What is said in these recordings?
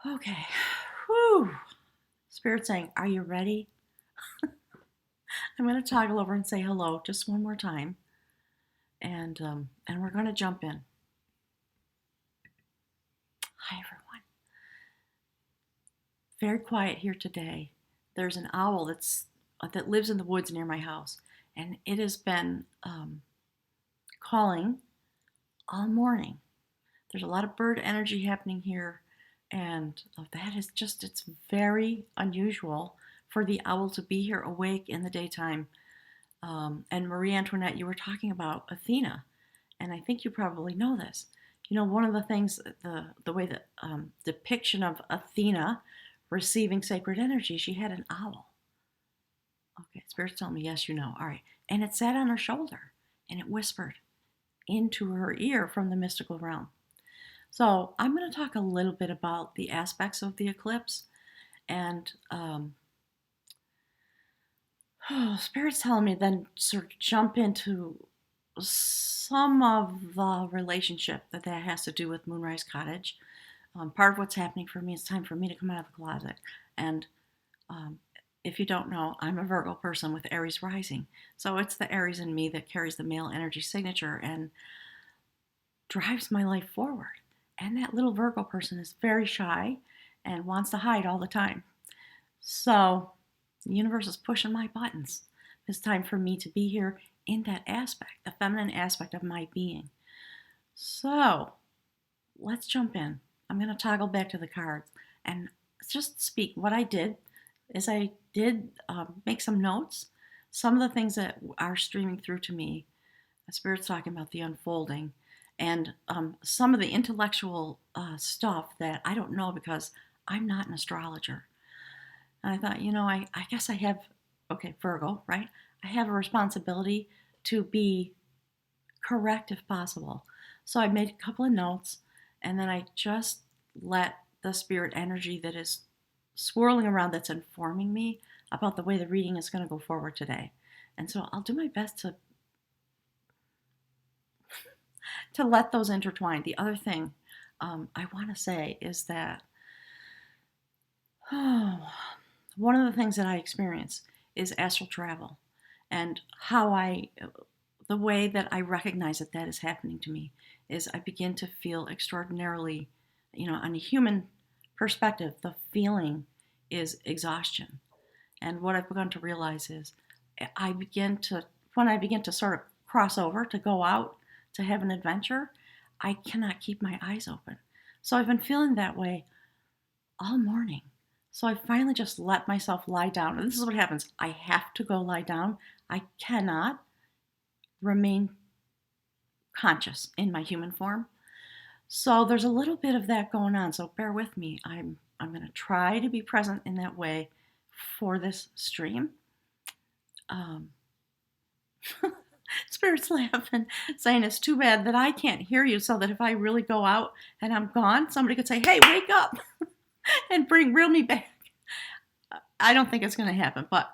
Okay. Whew. Spirit saying, are you ready? I'm going to toggle over and say hello just one more time. And we're going to jump in. Hi, everyone. Very quiet here today. There's an owl that lives in the woods near my house, and it has been calling all morning. There's a lot of bird energy happening here, and that is just, it's very unusual for the owl to be here awake in the daytime. And Marie Antoinette, you were talking about Athena, and I think you probably know this. You know, one of the things, the way that depiction of Athena receiving sacred energy, she had an owl. Okay, Spirit's telling me, yes, you know. All right. And it sat on her shoulder, and it whispered into her ear from the mystical realm. So I'm going to talk a little bit about the aspects of the eclipse, and Spirit's telling me then sort of jump into some of the relationship that has to do with Moonrise Cottage. Part of what's happening for me, it's time for me to come out of the closet. And if you don't know, I'm a Virgo person with Aries rising. So it's the Aries in me that carries the male energy signature and drives my life forward. And that little Virgo person is very shy and wants to hide all the time. So the universe is pushing my buttons. It's time for me to be here in that aspect, the feminine aspect of my being. So let's jump in. I'm going to toggle back to the cards and just speak. What I did is I did make some notes. Some of the things that are streaming through to me, the Spirit's talking about the unfolding, and some of the intellectual stuff that I don't know because I'm not an astrologer. And I thought, I guess I have, okay, Virgo, right? I have a responsibility to be correct if possible. So I made a couple of notes, and then I just let the spirit energy that is swirling around, that's informing me about the way the reading is going to go forward today. And so I'll do my best to let those intertwine. The other thing I want to say is that one of the things that I experience is astral travel, and the way that I recognize that is happening to me is I begin to feel extraordinarily, on a human perspective, the feeling is exhaustion. And what I've begun to realize is when I begin to sort of cross over to go out to have an adventure, I cannot keep my eyes open. So I've been feeling that way all morning. So I finally just let myself lie down. And this is what happens. I have to go lie down. I cannot remain conscious in my human form. So there's a little bit of that going on. So bear with me. I'm going to try to be present in that way for this stream. Spirit's laughing, saying it's too bad that I can't hear you, so that if I really go out and I'm gone, somebody could say, hey, wake up, and reel me back. I don't think it's going to happen, but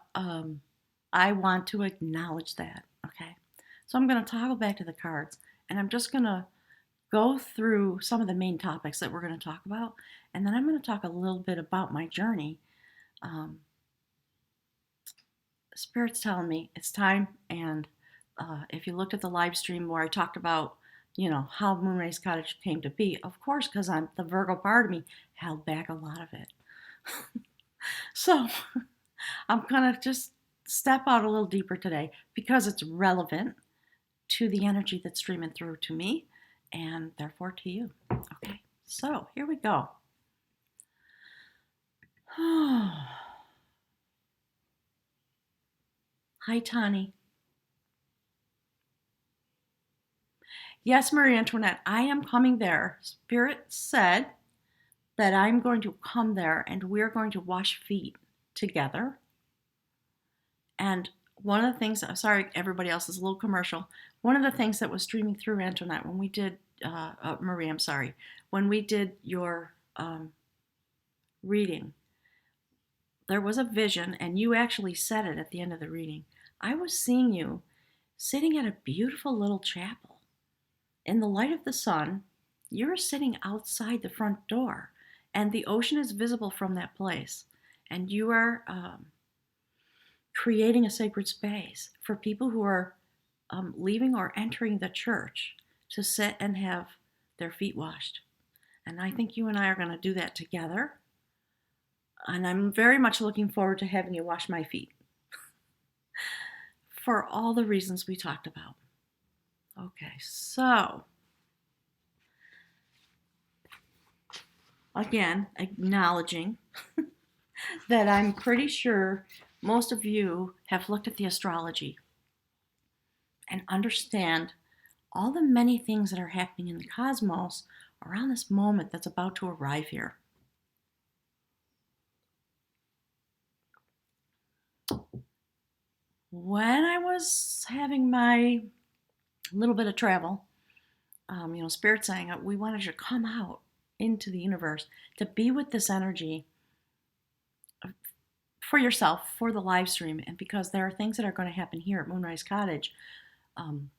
I want to acknowledge that, okay? So I'm going to toggle back to the cards, and I'm just going to go through some of the main topics that we're going to talk about, and then I'm going to talk a little bit about my journey. Spirit's telling me it's time, and if you looked at the live stream where I talked about, how Moonrise Cottage came to be, of course, because I'm the Virgo part of me held back a lot of it. So I'm going to just step out a little deeper today because it's relevant to the energy that's streaming through to me and therefore to you. Okay, so here we go. Hi, Tani. Yes, Marie Antoinette, I am coming there. Spirit said that I'm going to come there and we're going to wash feet together. And one of the things, I'm sorry, everybody else is a little commercial. One of the things that was streaming through Antoinette when we did, Marie, I'm sorry, when we did your reading, there was a vision, and you actually said it at the end of the reading. I was seeing you sitting at a beautiful little chapel. In the light of the sun, you're sitting outside the front door, And the ocean is visible from that place. And you are creating a sacred space for people who are leaving or entering the church to sit and have their feet washed. And I think you and I are going to do that together. And I'm very much looking forward to having you wash my feet for all the reasons we talked about. Okay, so again, acknowledging that I'm pretty sure most of you have looked at the astrology and understand all the many things that are happening in the cosmos around this moment that's about to arrive here. When I was having my little bit of travel, Spirit saying we wanted you to come out into the universe to be with this energy for yourself, for the live stream, and because there are things that are going to happen here at Moonrise Cottage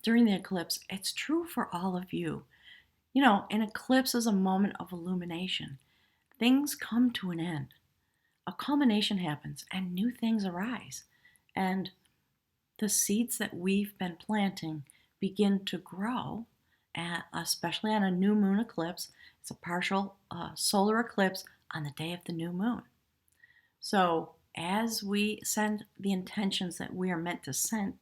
during the eclipse. It's true for all of you. An eclipse is a moment of illumination. Things come to an end. A culmination happens and new things arise. And the seeds that we've been planting begin to grow, especially on a new moon eclipse. It's a partial solar eclipse on the day of the new moon. So as we send the intentions that we are meant to send,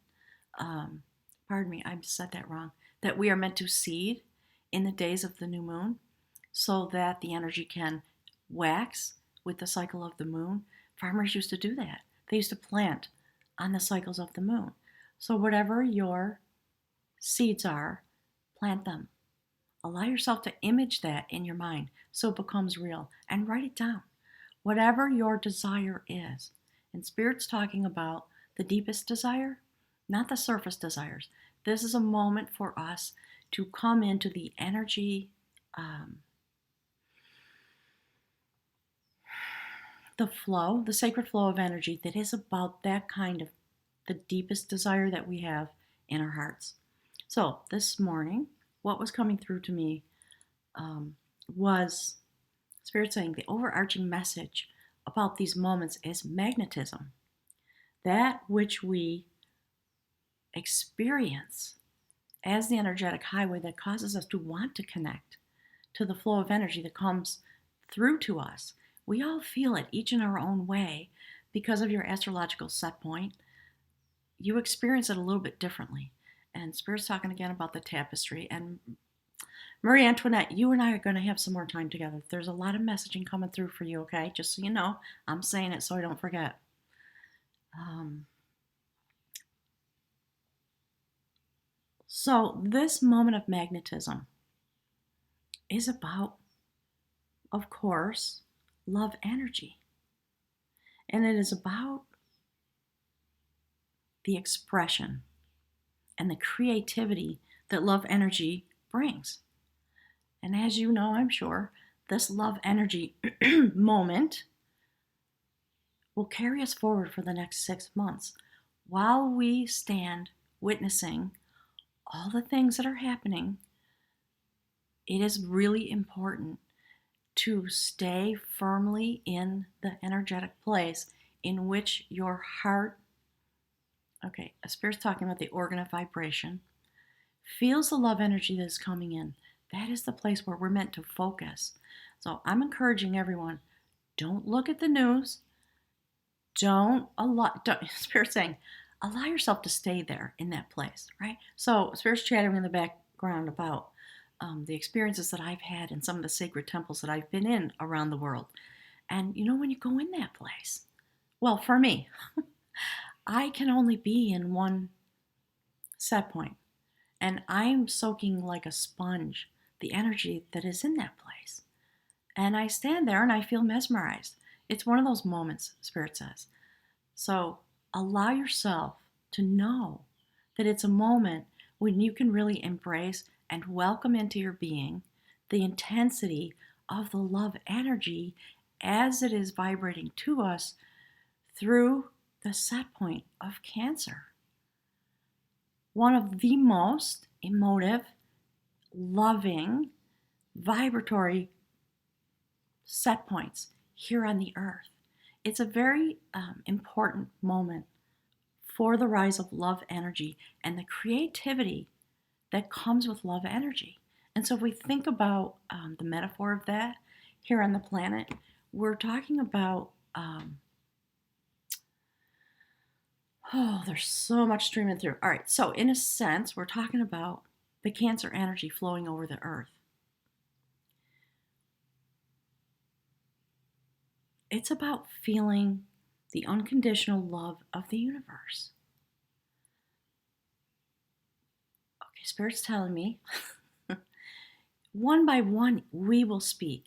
pardon me, I said that wrong, that we are meant to seed in the days of the new moon so that the energy can wax with the cycle of the moon. Farmers used to do that. They used to plant on the cycles of the moon. So whatever your seeds are, plant them. Allow yourself to image that in your mind so it becomes real, and write it down. Whatever your desire is. And Spirit's talking about the deepest desire, not the surface desires. This is a moment for us to come into the energy, the flow, the sacred flow of energy that is about that kind of the deepest desire that we have in our hearts. So this morning, what was coming through to me was Spirit saying the overarching message about these moments is magnetism. That which we experience as the energetic highway that causes us to want to connect to the flow of energy that comes through to us. We all feel it, each in our own way, because of your astrological set point. You experience it a little bit differently. And Spirit's talking again about the tapestry. And Marie Antoinette, you and I are going to have some more time together. There's a lot of messaging coming through for you, okay? Just so you know, I'm saying it so I don't forget. So this moment of magnetism is about, of course, love energy. And it is about the expression and the creativity that love energy brings. And as you know, I'm sure, this love energy moment will carry us forward for the next 6 months while we stand witnessing all the things that are happening. It is really important to stay firmly in the energetic place in which your heart, okay, Spirit's talking about the organ of vibration, feels the love energy that is coming in. That is the place where we're meant to focus. So I'm encouraging everyone, don't look at the news. Spirit's saying, allow yourself to stay there in that place, right? So Spirit's chattering in the background about the experiences that I've had in some of the sacred temples that I've been in around the world. And when you go in that place, well, for me, I can only be in one set point, and I'm soaking like a sponge the energy that is in that place. And I stand there and I feel mesmerized. It's one of those moments, Spirit says. So allow yourself to know that it's a moment when you can really embrace and welcome into your being the intensity of the love energy as it is vibrating to us through the set point of Cancer. One of the most emotive, loving, vibratory set points here on the earth. It's a very important moment for the rise of love energy and the creativity that comes with love energy. And so, if we think about the metaphor of that here on the planet, we're talking about, oh, there's so much streaming through. All right, so in a sense, we're talking about the Cancer energy flowing over the earth. It's about feeling the unconditional love of the universe. Okay, Spirit's telling me one by one we will speak,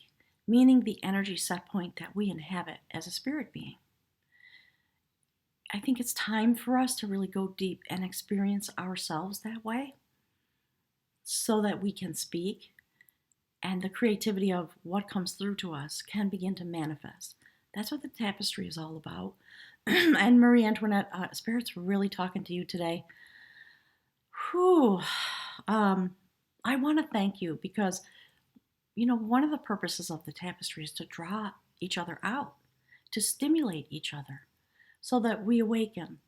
meaning the energy set point that we inhabit as a spirit being. I think it's time for us to really go deep and experience ourselves that way so that we can speak and the creativity of what comes through to us can begin to manifest. That's what the tapestry is all about. And Marie Antoinette, Spirit's really talking to you today. Whew. I want to thank you because, one of the purposes of the tapestry is to draw each other out, to stimulate each other so that we awaken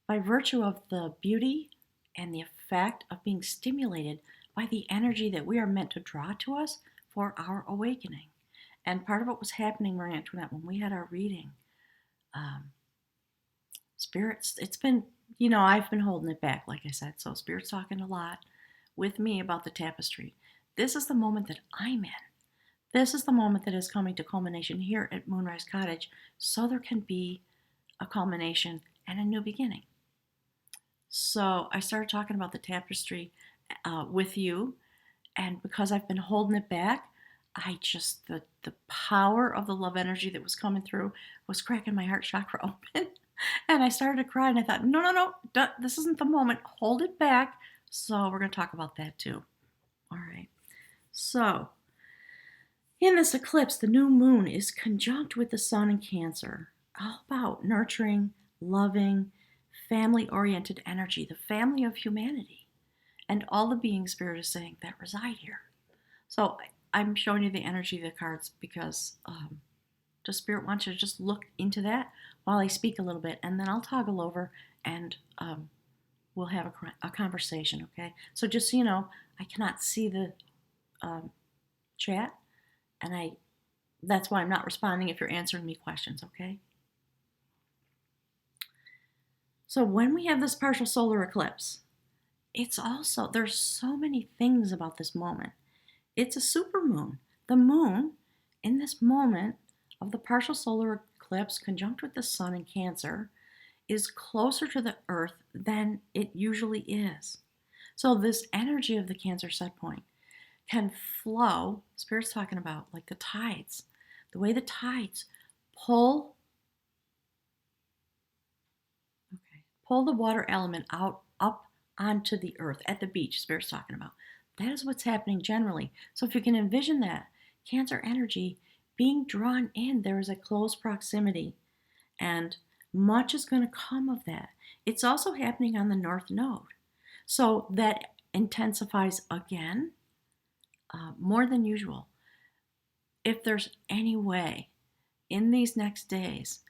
by virtue of the beauty and the effect of being stimulated by the energy that we are meant to draw to us for our awakening. And part of what was happening, Marie Antoinette, when we had our reading, Spirits, it's been, I've been holding it back, like I said. So Spirit's talking a lot with me about the tapestry. This is the moment that I'm in. This is the moment that is coming to culmination here at Moonrise Cottage, so there can be a culmination and a new beginning. So I started talking about the tapestry with you, and because I've been holding it back, the power of the love energy that was coming through was cracking my heart chakra open. And I started to cry, and I thought, no, this isn't the moment. Hold it back. So we're going to talk about that too. All right. So in this eclipse, the new moon is conjunct with the sun in Cancer, all about nurturing, loving, family-oriented energy, the family of humanity, and all the beings Spirit is saying that reside here. So I'm showing you the energy of the cards because does Spirit want you to just look into that while I speak a little bit, and then I'll toggle over and we'll have a conversation, okay? So just so you know, I cannot see the chat, and that's why I'm not responding if you're answering me questions, okay? So when we have this partial solar eclipse, there's so many things about this moment. It's a supermoon. The moon, in this moment of the partial solar eclipse conjunct with the sun in Cancer, is closer to the earth than it usually is. So this energy of the Cancer set point can flow, Spirit's talking about like the tides, the way the tides pull the water element out up onto the earth at the beach, Spirit's talking about. That is what's happening generally. So if you can envision that, Cancer energy being drawn in, there is a close proximity, and much is going to come of that. It's also happening on the North Node. So that intensifies again more than usual. If there's any way in these next days,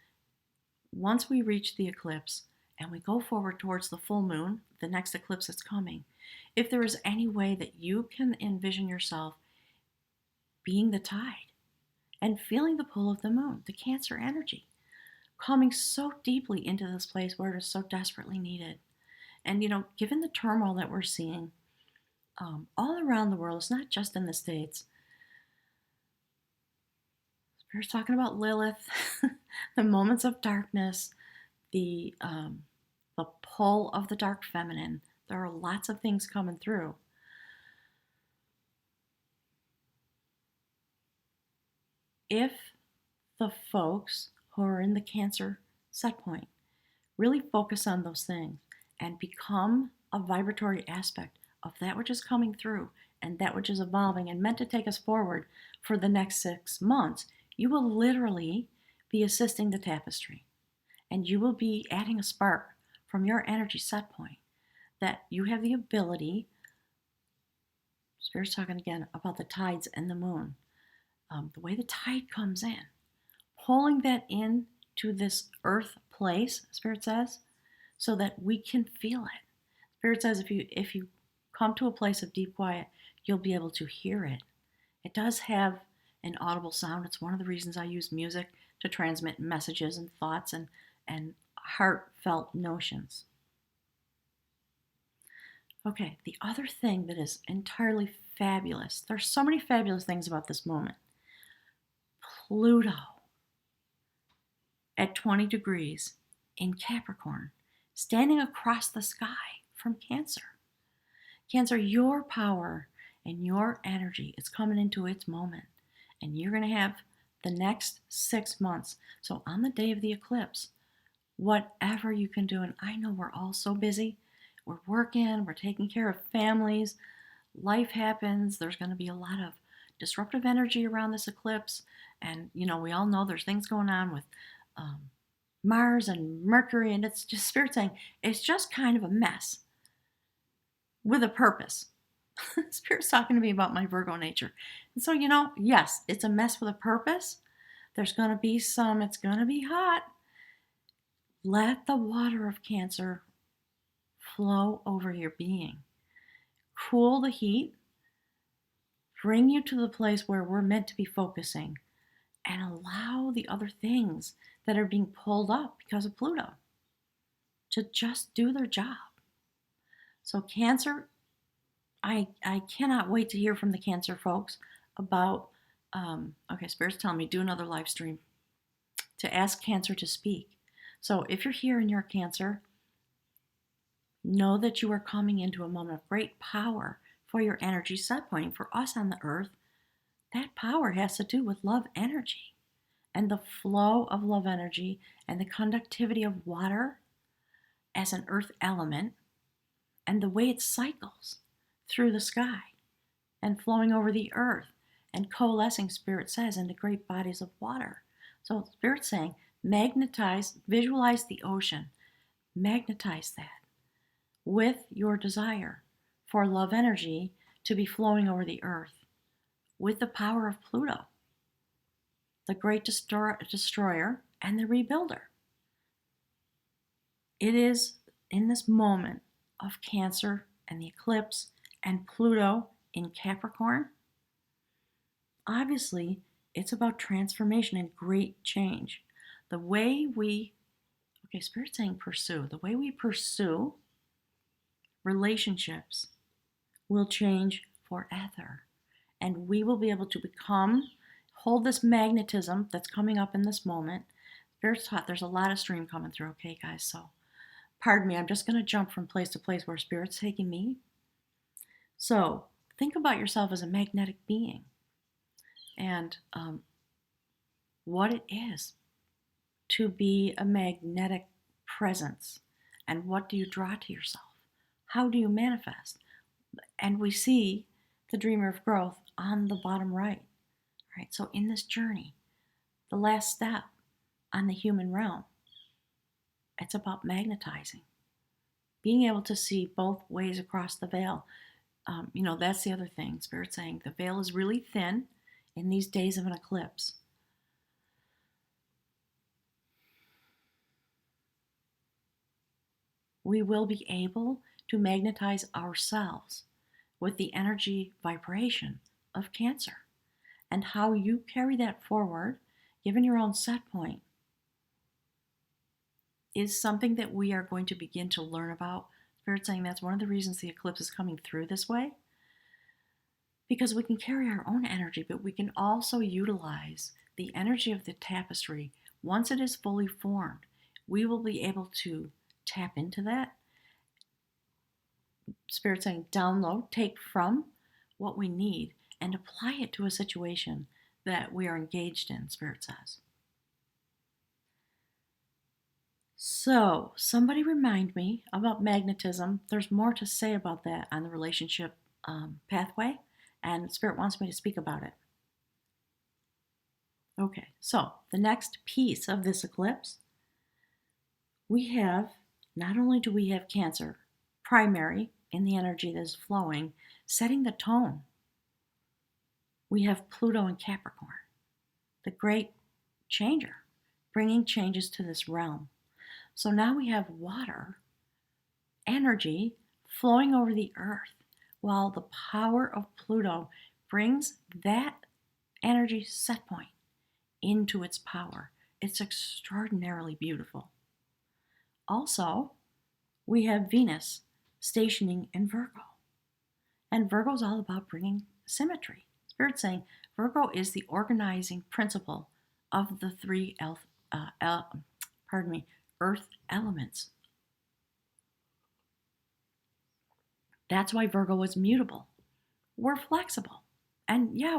once we reach the eclipse and we go forward towards the full moon, the next eclipse that's coming, if there is any way that you can envision yourself being the tide and feeling the pull of the moon, the Cancer energy, coming so deeply into this place where it is so desperately needed. And, given the turmoil that we're seeing all around the world, it's not just in the States. We're talking about Lilith, the moments of darkness, the pull of the dark feminine. There are lots of things coming through. If the folks who are in the Cancer set point really focus on those things and become a vibratory aspect of that which is coming through and that which is evolving and meant to take us forward for the next 6 months, you will literally be assisting the tapestry, and you will be adding a spark from your energy set point that you have the ability, Spirit's talking again about the tides and the moon, the way the tide comes in, pulling that in to this earth place, Spirit says, so that we can feel it. Spirit says if you come to a place of deep quiet, you'll be able to hear it. It does have an audible sound. It's one of the reasons I use music to transmit messages and thoughts and heartfelt notions. Okay, the other thing that is entirely fabulous, there's so many fabulous things about this moment. Pluto at 20 degrees in Capricorn, standing across the sky from Cancer. Cancer, your power and your energy is coming into its moment, and you're going to have the next 6 months. So on the day of the eclipse, whatever you can do, and I know we're all so busy, we're working, we're taking care of families, life happens, there's going to be a lot of disruptive energy around this eclipse, and we all know there's things going on with Mars and Mercury, and it's just Spirit saying it's just kind of a mess with a purpose. Spirit's talking to me about my Virgo nature. And so, yes, it's a mess with a purpose. There's going to be it's going to be hot. Let the water of Cancer flow over your being. Cool the heat. Bring you to the place where we're meant to be focusing. And allow the other things that are being pulled up because of Pluto to just do their job. So Cancer, I cannot wait to hear from the Cancer folks about, okay, Spirit's telling me do another live stream to ask Cancer to speak. So if you're here and you're Cancer, know that you are coming into a moment of great power for your energy set pointing. For us on the earth, that power has to do with love energy and the flow of love energy and the conductivity of water as an earth element and the way it cycles through the sky and flowing over the earth and coalescing, Spirit says, into great bodies of water. So Spirit's saying, magnetize, visualize the ocean, magnetize that with your desire for love energy to be flowing over the earth with the power of Pluto, the great destroyer and the rebuilder. It is in this moment of Cancer and the eclipse and Pluto in Capricorn. Obviously, it's about transformation and great change. The way Spirit's saying pursue. The way we pursue relationships will change forever. And we will be able to hold this magnetism that's coming up in this moment. Spirit's taught there's a lot of stream coming through, okay, guys? So, pardon me, I'm just going to jump from place to place where Spirit's taking me. So, think about yourself as a magnetic being and what it is to be a magnetic presence. And what do you draw to yourself? How do you manifest? And we see the dreamer of growth on the bottom right. Right? So in this journey, the last step on the human realm, it's about magnetizing. Being able to see both ways across the veil. That's the other thing. Spirit's saying the veil is really thin in these days of an eclipse. We will be able to magnetize ourselves with the energy vibration of Cancer. And how you carry that forward, given your own set point, is something that we are going to begin to learn about. Spirit saying that's one of the reasons the eclipse is coming through this way. Because we can carry our own energy, but we can also utilize the energy of the tapestry. Once it is fully formed, we will be able to tap into that. Spirit saying download, take from what we need and apply it to a situation that we are engaged in, Spirit says. So, somebody remind me about magnetism. There's more to say about that on the relationship pathway, and Spirit wants me to speak about it. Okay, so the next piece of this eclipse, not only do we have Cancer primary in the energy that is flowing, setting the tone. We have Pluto in Capricorn. the great changer, bringing changes to this realm. So now we have water energy flowing over the earth, while the power of Pluto brings that energy set point into its power. It's extraordinarily beautiful. Also, we have Venus stationing in Virgo. And Virgo is all about bringing symmetry. Spirit's saying Virgo is the organizing principle of the three earth elements. That's why Virgo is mutable. We're flexible. And yeah,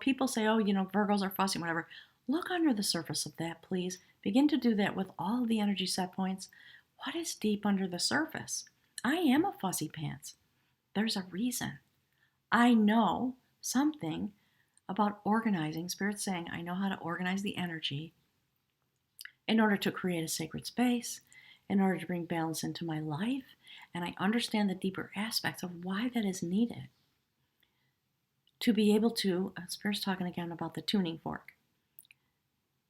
people say, oh, Virgos are fussy, whatever. Look under the surface of that, please. Begin to do that with all the energy set points. What is deep under the surface? I am a fussy pants. There's a reason. I know something about organizing. Spirit's saying I know how to organize the energy in order to create a sacred space, in order to bring balance into my life, and I understand the deeper aspects of why that is needed to be able to, Spirit's talking again about the tuning fork.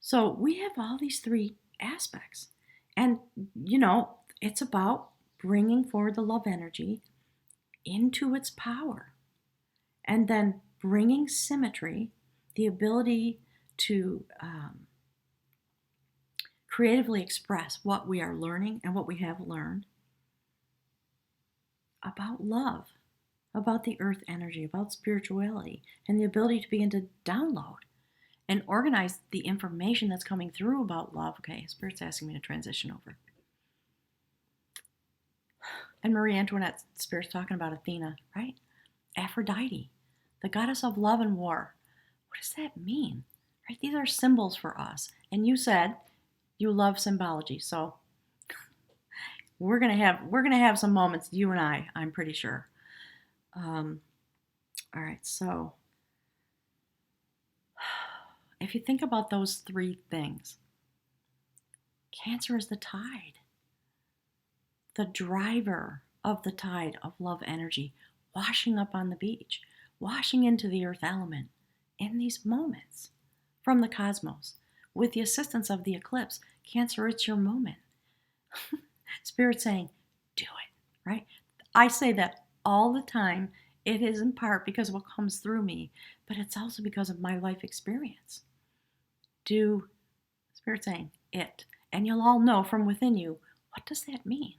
So we have all these three aspects, and it's about bringing forward the love energy into its power, and then bringing symmetry, the ability to creatively express what we are learning and what we have learned about love, about the earth energy, about spirituality, and the ability to begin to download and organize the information that's coming through about love. Okay, Spirit's asking me to transition over. And Marie Antoinette, Spirit's talking about Athena, right? Aphrodite, the goddess of love and war. What does that mean? Right? These are symbols for us. And you said you love symbology, so we're gonna have some moments, you and I'm pretty sure. All right, so if you think about those three things, Cancer is the tide, the driver of the tide of love energy, washing up on the beach, washing into the earth element in these moments from the cosmos. With the assistance of the eclipse, Cancer, it's your moment. Spirit saying, do it, right? I say that all the time. It is in part because of what comes through me, but it's also because of my life experience. Do, Spirit saying, it. And you'll all know from within you, what does that mean?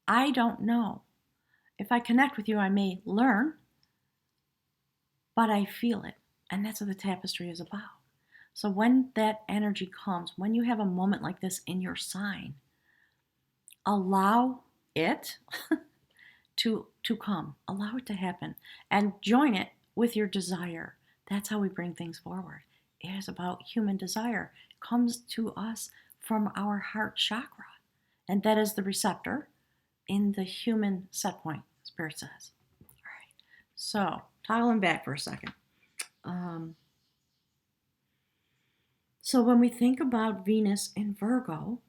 I don't know. If I connect with you, I may learn, but I feel it. And that's what the tapestry is about. So when that energy comes, when you have a moment like this in your sign, allow it to come. Allow it to happen. And join it with your desire. That's how we bring things forward. It is about human desire. It comes to us from our heart chakra. And that is the receptor in the human set point, Spirit says. All right. So, toggling back for a second. So when we think about Venus in Virgo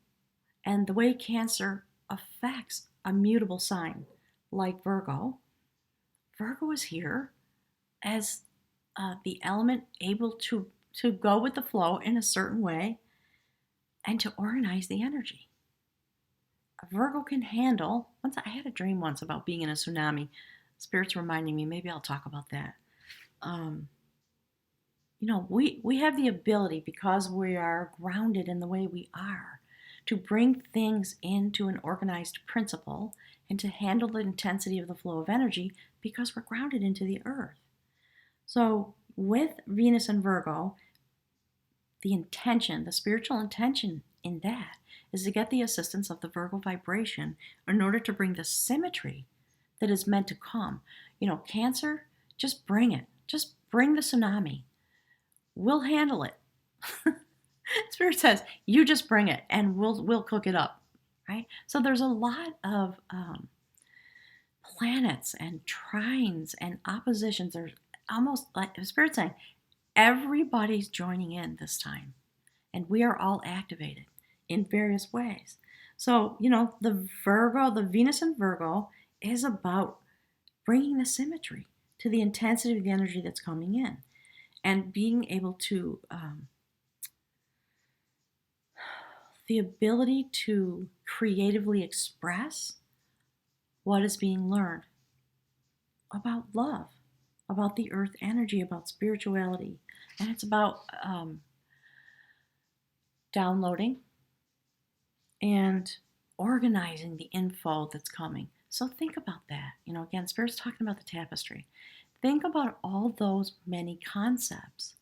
and the way Cancer affects a mutable sign like Virgo, Virgo is here as the element able to go with the flow in a certain way and to organize the energy. A Virgo can handle, I had a dream once about being in a tsunami. Spirit's reminding me, maybe I'll talk about that. We have the ability, because we are grounded in the way we are, to bring things into an organized principle and to handle the intensity of the flow of energy because we're grounded into the earth. So with Venus and Virgo, the intention, the spiritual intention in that is to get the assistance of the Virgo vibration in order to bring the symmetry that is meant to come. Cancer, just bring it. Just bring the tsunami. We'll handle it. Spirit says, you just bring it and we'll cook it up, right? So there's a lot of planets and trines and oppositions. There's almost like Spirit saying, everybody's joining in this time, and we are all activated in various ways. So, the Venus in Virgo is about bringing the symmetry to the intensity of the energy that's coming in and being able to the ability to creatively express what is being learned about love, about the earth energy, about spirituality. And it's about downloading and organizing the info that's coming. So think about that. Again, Spirit's talking about the tapestry. Think about all those many concepts.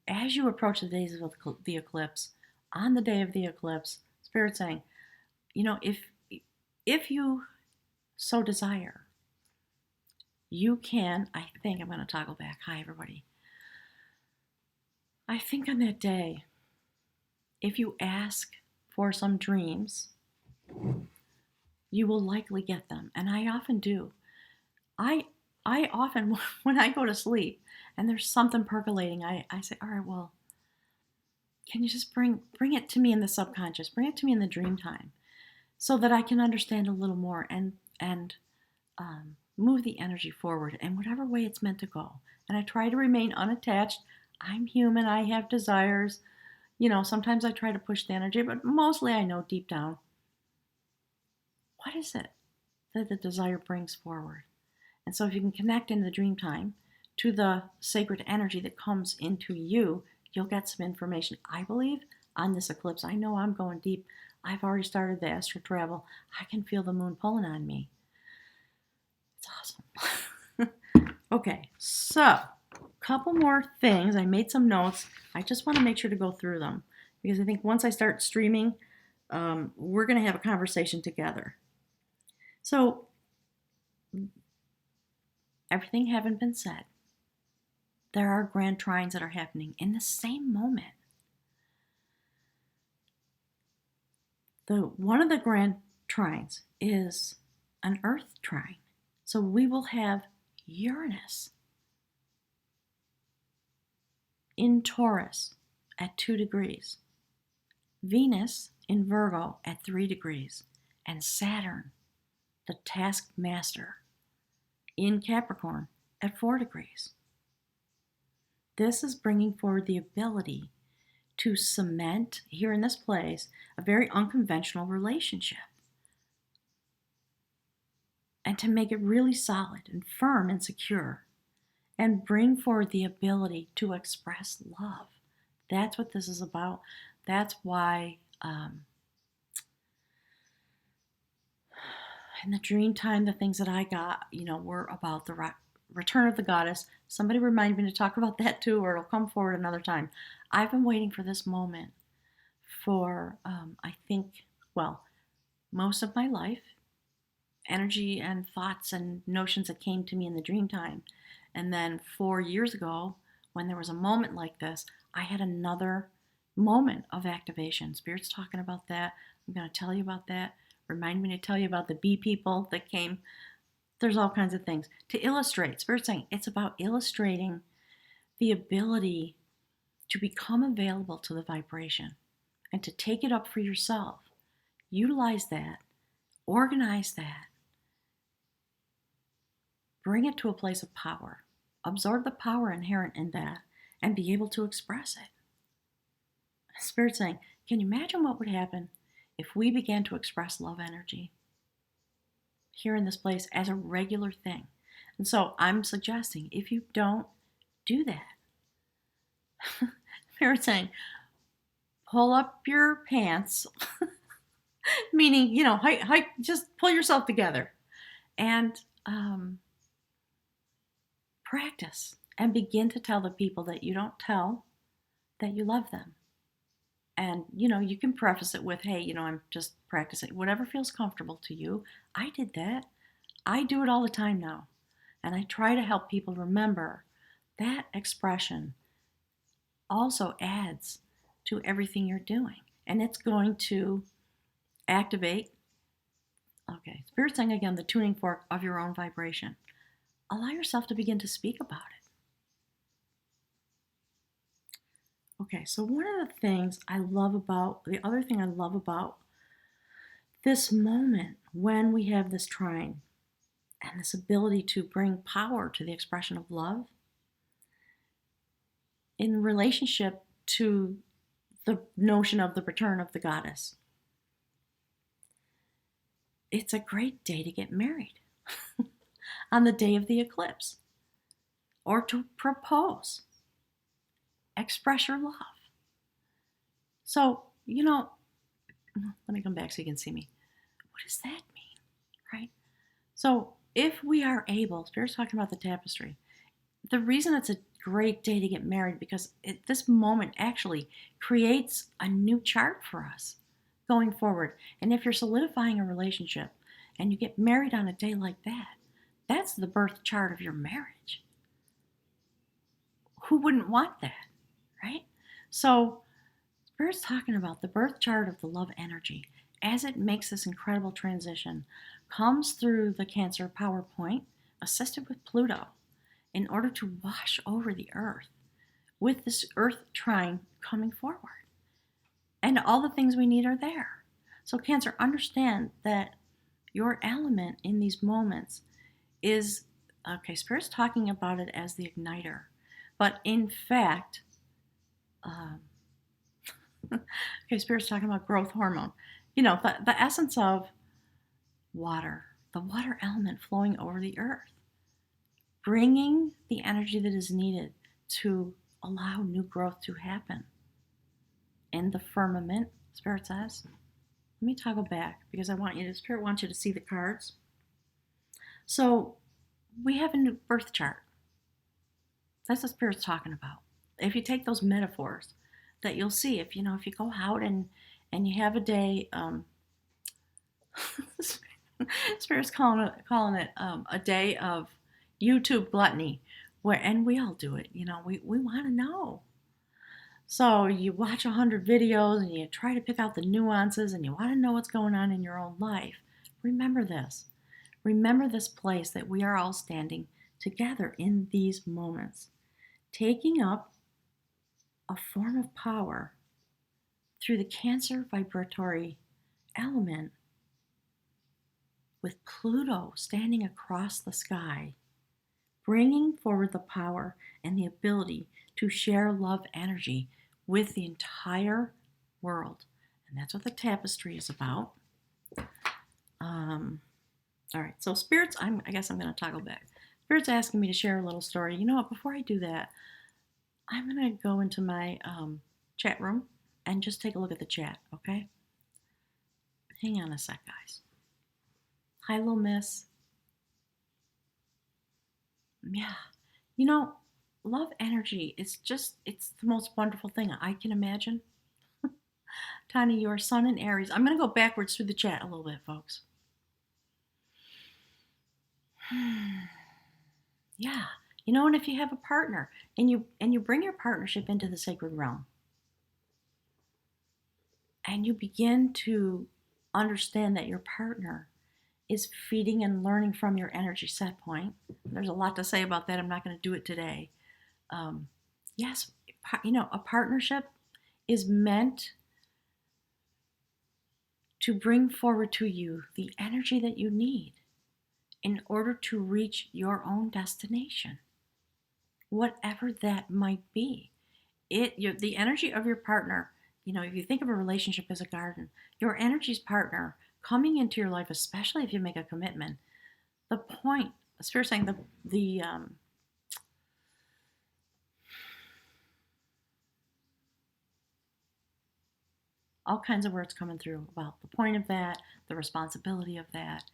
As you approach the days of the eclipse, on the day of the eclipse, Spirit's saying, if you so desire, you can, I think, I'm going to toggle back. Hi, everybody. I think on that day, if you ask for some dreams, you will likely get them. And I often do. I often, when I go to sleep and there's something percolating, I say, all right, well, can you just bring it to me in the subconscious, bring it to me in the dream time, so that I can understand a little more and move the energy forward in whatever way it's meant to go. And I try to remain unattached. I'm human. I have desires. Sometimes I try to push the energy, but mostly I know deep down, what is it that the desire brings forward? And so if you can connect in the dream time to the sacred energy that comes into you, you'll get some information. I believe on this eclipse, I know I'm going deep. I've already started the astral travel. I can feel the moon pulling on me. It's awesome. Okay, so a couple more things. I made some notes. I just want to make sure to go through them because I think once I start streaming, we're going to have a conversation together. So everything having been said, there are grand trines that are happening in the same moment. One of the grand trines is an earth trine. So we will have Uranus in Taurus at 2 degrees, Venus in Virgo at 3 degrees, and Saturn, the taskmaster, in Capricorn at 4 degrees. This is bringing forward the ability to cement, here in this place, a very unconventional relationship. And to make it really solid and firm and secure. And bring forward the ability to express love. That's what this is about. That's why in the dream time, the things that I got, were about the return of the goddess. Somebody remind me to talk about that too, or it'll come forward another time. I've been waiting for this moment for, I think, most of my life. Energy and thoughts and notions that came to me in the dream time. And then 4 years ago, when there was a moment like this, I had another moment of activation. Spirit's talking about that. I'm going to tell you about that. Remind me to tell you about the bee people that came. There's all kinds of things. To illustrate, Spirit's saying it's about illustrating the ability to become available to the vibration and to take it up for yourself. Utilize that. Organize that. Bring it to a place of power. Absorb the power inherent in that and be able to express it. Spirit's saying, can you imagine what would happen if we began to express love energy here in this place as a regular thing? And so I'm suggesting if you don't do that, Spirit's saying, pull up your pants, meaning, just pull yourself together and practice and begin to tell the people that you don't tell that you love them. And, you can preface it with, hey, I'm just practicing. Whatever feels comfortable to you. I did that. I do it all the time now. And I try to help people remember that expression also adds to everything you're doing. And it's going to activate, Spirit saying again, the tuning fork of your own vibration. Allow yourself to begin to speak about it. Okay, so the other thing I love about this moment when we have this trine and this ability to bring power to the expression of love in relationship to the notion of the return of the goddess. It's a great day to get married on the day of the eclipse or to propose, express your love. So, let me come back so you can see me. What does that mean, right? So, if we are able, Spirit's talking about the tapestry, the reason it's a great day to get married because this moment actually creates a new chart for us going forward. And if you're solidifying a relationship and you get married on a day like that, that's the birth chart of your marriage. Who wouldn't want that, right? So Spirit's talking about the birth chart of the love energy as it makes this incredible transition, comes through the Cancer power point, assisted with Pluto, in order to wash over the earth with this earth trine coming forward. And all the things we need are there. So Cancer, understand that your element in these moments is, okay, Spirit's talking about it as the igniter. But in fact, okay, Spirit's talking about growth hormone. The essence of water, the water element flowing over the earth, bringing the energy that is needed to allow new growth to happen. In the firmament, Spirit says, let me toggle back because Spirit wants you to see the cards. So we have a new birth chart. That's what Spirit's talking about. If you take those metaphors that you'll see, if you go out and you have a day, Spirit's calling it a day of YouTube gluttony, and we all do it. We want to know. So you watch 100 videos and you try to pick out the nuances and you want to know what's going on in your own life. Remember this. Remember this place that we are all standing together in these moments, taking up a form of power through the Cancer vibratory element with Pluto standing across the sky, bringing forward the power and the ability to share love energy with the entire world. And that's what the tapestry is about. All right, so Spirits, I guess I'm going to toggle back. Spirit's asking me to share a little story. You know what, before I do that, I'm going to go into my chat room and just take a look at the chat, okay? Hang on a sec, guys. Hi, little miss. Yeah, love energy, it's the most wonderful thing I can imagine. Tanya, your sun in Aries. I'm going to go backwards through the chat a little bit, folks. Yeah, and if you have a partner and you bring your partnership into the sacred realm and you begin to understand that your partner is feeding and learning from your energy set point. There's a lot to say about that. I'm not going to do it today. Yes, a partnership is meant to bring forward to you the energy that you need in order to reach your own destination, whatever that might be. The energy of your partner, if you think of a relationship as a garden, your energy's partner coming into your life, especially if you make a commitment, the point, Spirit saying the all kinds of words coming through about the point of that, the responsibility of that.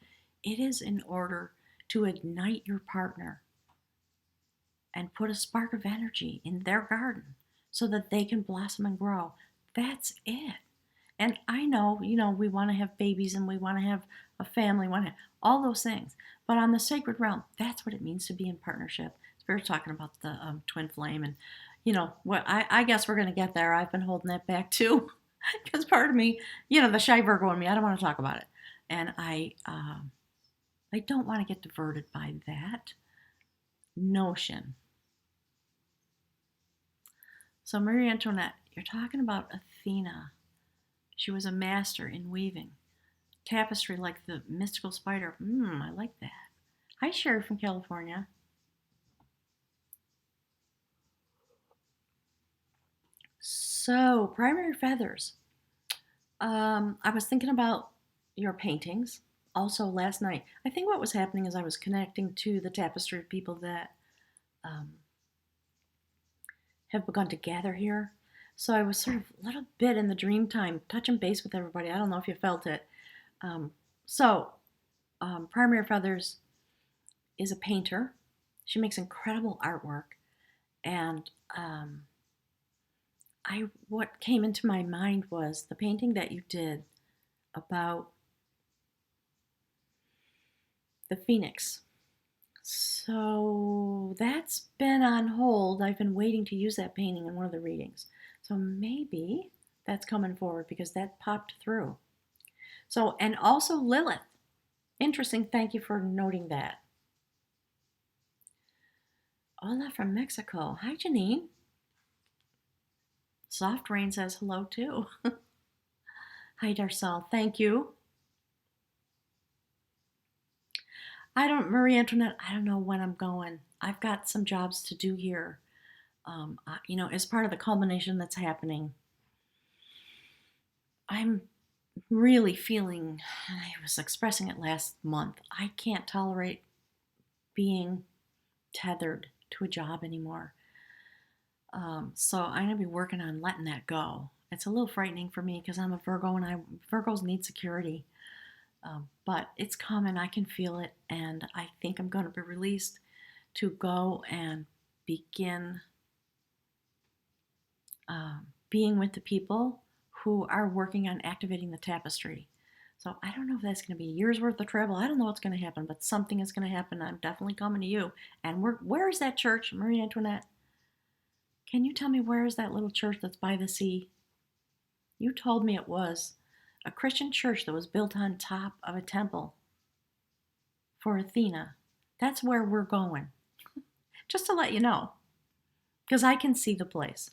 It is in order to ignite your partner and put a spark of energy in their garden so that they can blossom and grow. That's it. And I know, we want to have babies and we want to have a family, all those things. But on the sacred realm, that's what it means to be in partnership. Spirit's talking about the twin flame, and I guess we're going to get there. I've been holding that back too, because part of me, the shy Virgo in me, I don't want to talk about it, and I don't want to get diverted by that notion. So Marie Antoinette, you're talking about Athena. She was a master in weaving. Tapestry like the mystical spider. I like that. Hi, Sherry from California. So, primary feathers. I was thinking about your paintings also last night. I think what was happening is I was connecting to the tapestry of people that um, have begun to gather here. So I was sort of a little bit in the dream time, touching base with everybody. I don't know if you felt it. Um, so, Primary Feathers is a painter. She makes incredible artwork, and I what came into my mind was the painting that you did about the phoenix. So that's been on hold. I've been waiting to use that painting in one of the readings. So maybe that's coming forward because that popped through. So, and also Lilith. Interesting. Thank you for noting that. Hola from Mexico. Hi, Janine. Soft Rain says hello too. Hi, Darcel. Thank you. Marie Antoinette, I don't know when I'm going. I've got some jobs to do here. As part of the culmination that's happening, I'm really feeling, I was expressing it last month, I can't tolerate being tethered to a job anymore. So I'm going to be working on letting that go. It's a little frightening for me because I'm a Virgo and Virgos need security. But it's coming. I can feel it. And I think I'm going to be released to go and begin being with the people who are working on activating the tapestry. So I don't know if that's going to be a year's worth of travel. I don't know what's going to happen, but something is going to happen. I'm definitely coming to you. And where is that church, Marie Antoinette? Can you tell me where is that little church that's by the sea? You told me it was a Christian church that was built on top of a temple for Athena. That's where we're going. Just to let you know, because I can see the place.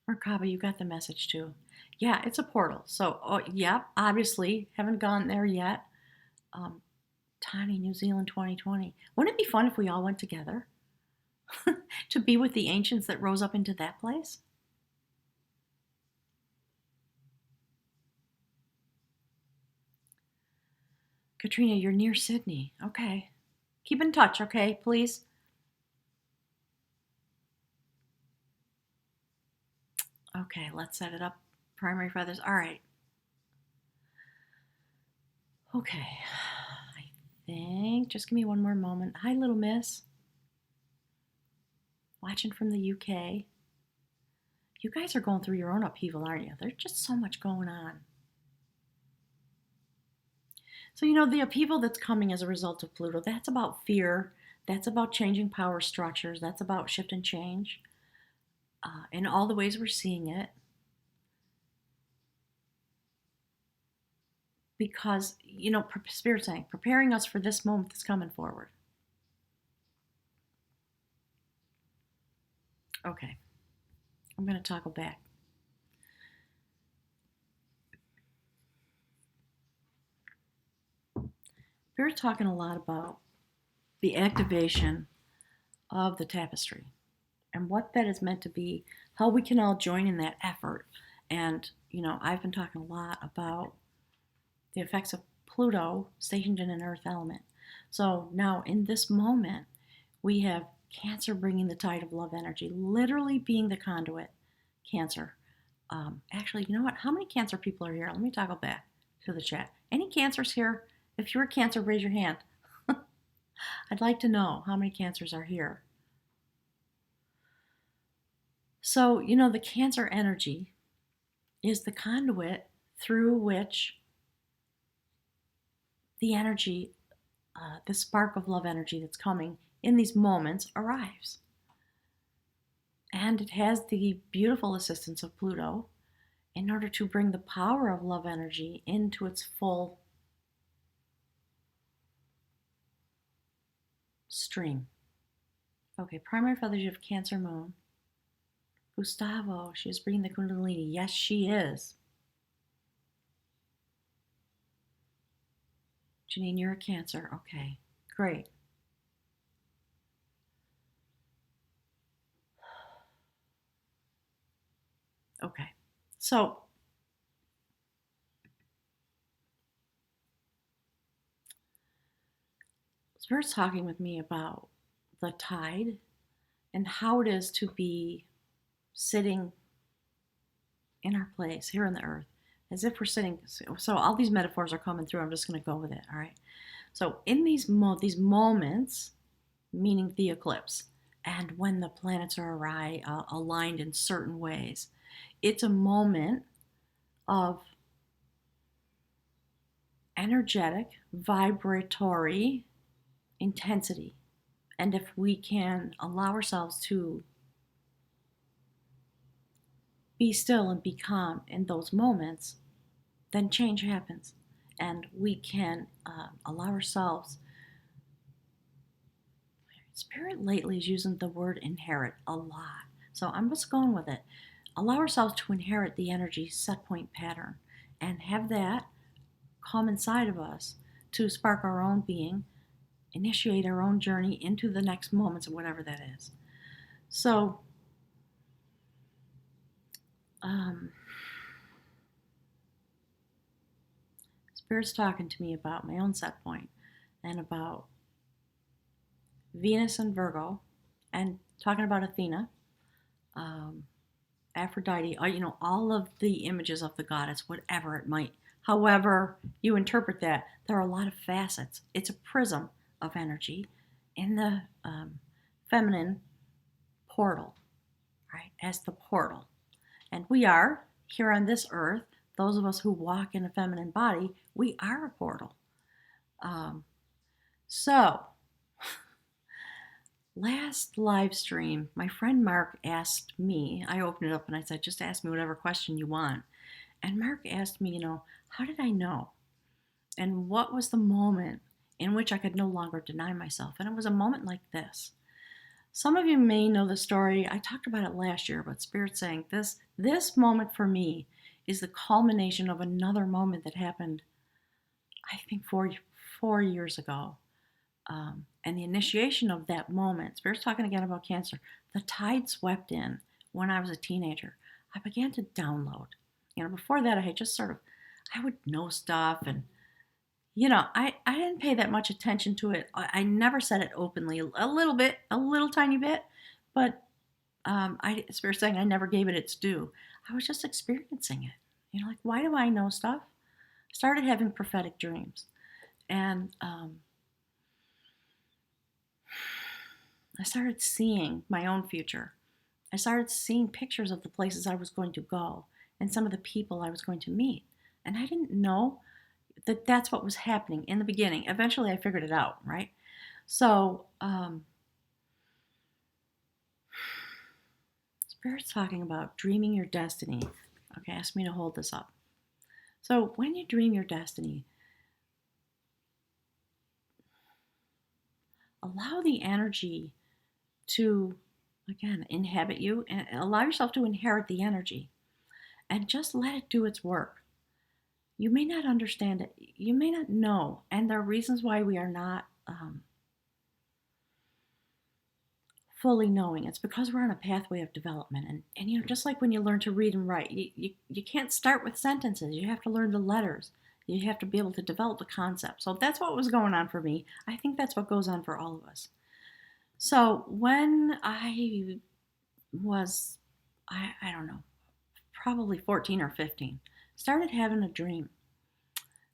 Merkaba, you got the message too. Yeah, it's a portal. So, yeah, obviously, haven't gone there yet. Tiny New Zealand 2020. Wouldn't it be fun if we all went together to be with the ancients that rose up into that place? Katrina, you're near Sydney. Okay. Keep in touch, okay, please? Okay, let's set it up. Primary feathers. All right. Okay. I think. Just give me one more moment. Hi, little miss. Watching from the UK. You guys are going through your own upheaval, aren't you? There's just so much going on. So, the upheaval that's coming as a result of Pluto, that's about fear. That's about changing power structures. That's about shift and change in all the ways we're seeing it. Because, Spirit's saying, preparing us for this moment that's coming forward. Okay. I'm going to toggle back. We're talking a lot about the activation of the tapestry and what that is meant to be, how we can all join in that effort. And, I've been talking a lot about the effects of Pluto stationed in an earth element. So now in this moment, we have Cancer bringing the tide of love energy, literally being the conduit. Cancer. Actually, you know what? How many Cancer people are here? Let me toggle back to the chat. Any Cancers here? If you're a Cancer, raise your hand. I'd like to know how many Cancers are here. So, the Cancer energy is the conduit through which the energy, the spark of love energy that's coming in these moments arrives. And it has the beautiful assistance of Pluto in order to bring the power of love energy into its full stream. Okay, primary feathers, you have Cancer moon. Gustavo, she is bringing the Kundalini. Yes, she is. Janine, you're a Cancer. Okay, great. Okay. So, Spirit's talking with me about the tide and how it is to be sitting in our place here on the earth as if we're sitting. So all these metaphors are coming through. I'm just going to go with it. All right. So in these moments, meaning the eclipse, and when the planets are aligned in certain ways, it's a moment of energetic, vibratory intensity. And if we can allow ourselves to be still and be calm in those moments, then change happens. And we can allow ourselves. Spirit lately is using the word inherit a lot. So I'm just going with it. Allow ourselves to inherit the energy set point pattern and have that come inside of us to spark our own being, initiate our own journey into the next moments of whatever that is. So, Spirit's talking to me about my own set point and about Venus and Virgo and talking about Athena, um, Aphrodite, all of the images of the goddess, whatever it might, however you interpret that, there are a lot of facets. It's a prism of energy in the feminine portal, right? As the portal. And we are here on this earth, those of us who walk in a feminine body, we are a portal. So, last live stream, my friend Mark asked me, I opened it up and I said, just ask me whatever question you want. And Mark asked me, how did I know? And what was the moment in which I could no longer deny myself? And it was a moment like this. Some of you may know the story. I talked about it last year, but Spirit saying this moment for me is the culmination of another moment that happened, I think, 4 years ago. And the initiation of that moment, Spirit's talking again about Cancer, the tide swept in when I was a teenager. I began to download. Before that, I had just I would know stuff and I didn't pay that much attention to it. I never said it openly, a little bit, a little tiny bit, but Spirit saying I never gave it its due. I was just experiencing it. Like, why do I know stuff? I started having prophetic dreams. And I started seeing my own future. I started seeing pictures of the places I was going to go and some of the people I was going to meet. And I didn't know that that's what was happening in the beginning. Eventually, I figured it out, right? So, Spirit's talking about dreaming your destiny. Okay, ask me to hold this up. So, when you dream your destiny, allow the energy to, again, inhabit you and allow yourself to inherit the energy and just let it do its work. You may not understand it, you may not know, and there are reasons why we are not fully knowing. It's because we're on a pathway of development. And just like when you learn to read and write, you can't start with sentences. You have to learn the letters. You have to be able to develop the concept. So that's what was going on for me. I think that's what goes on for all of us. So when I was, I don't know, probably 14 or 15, started having a dream,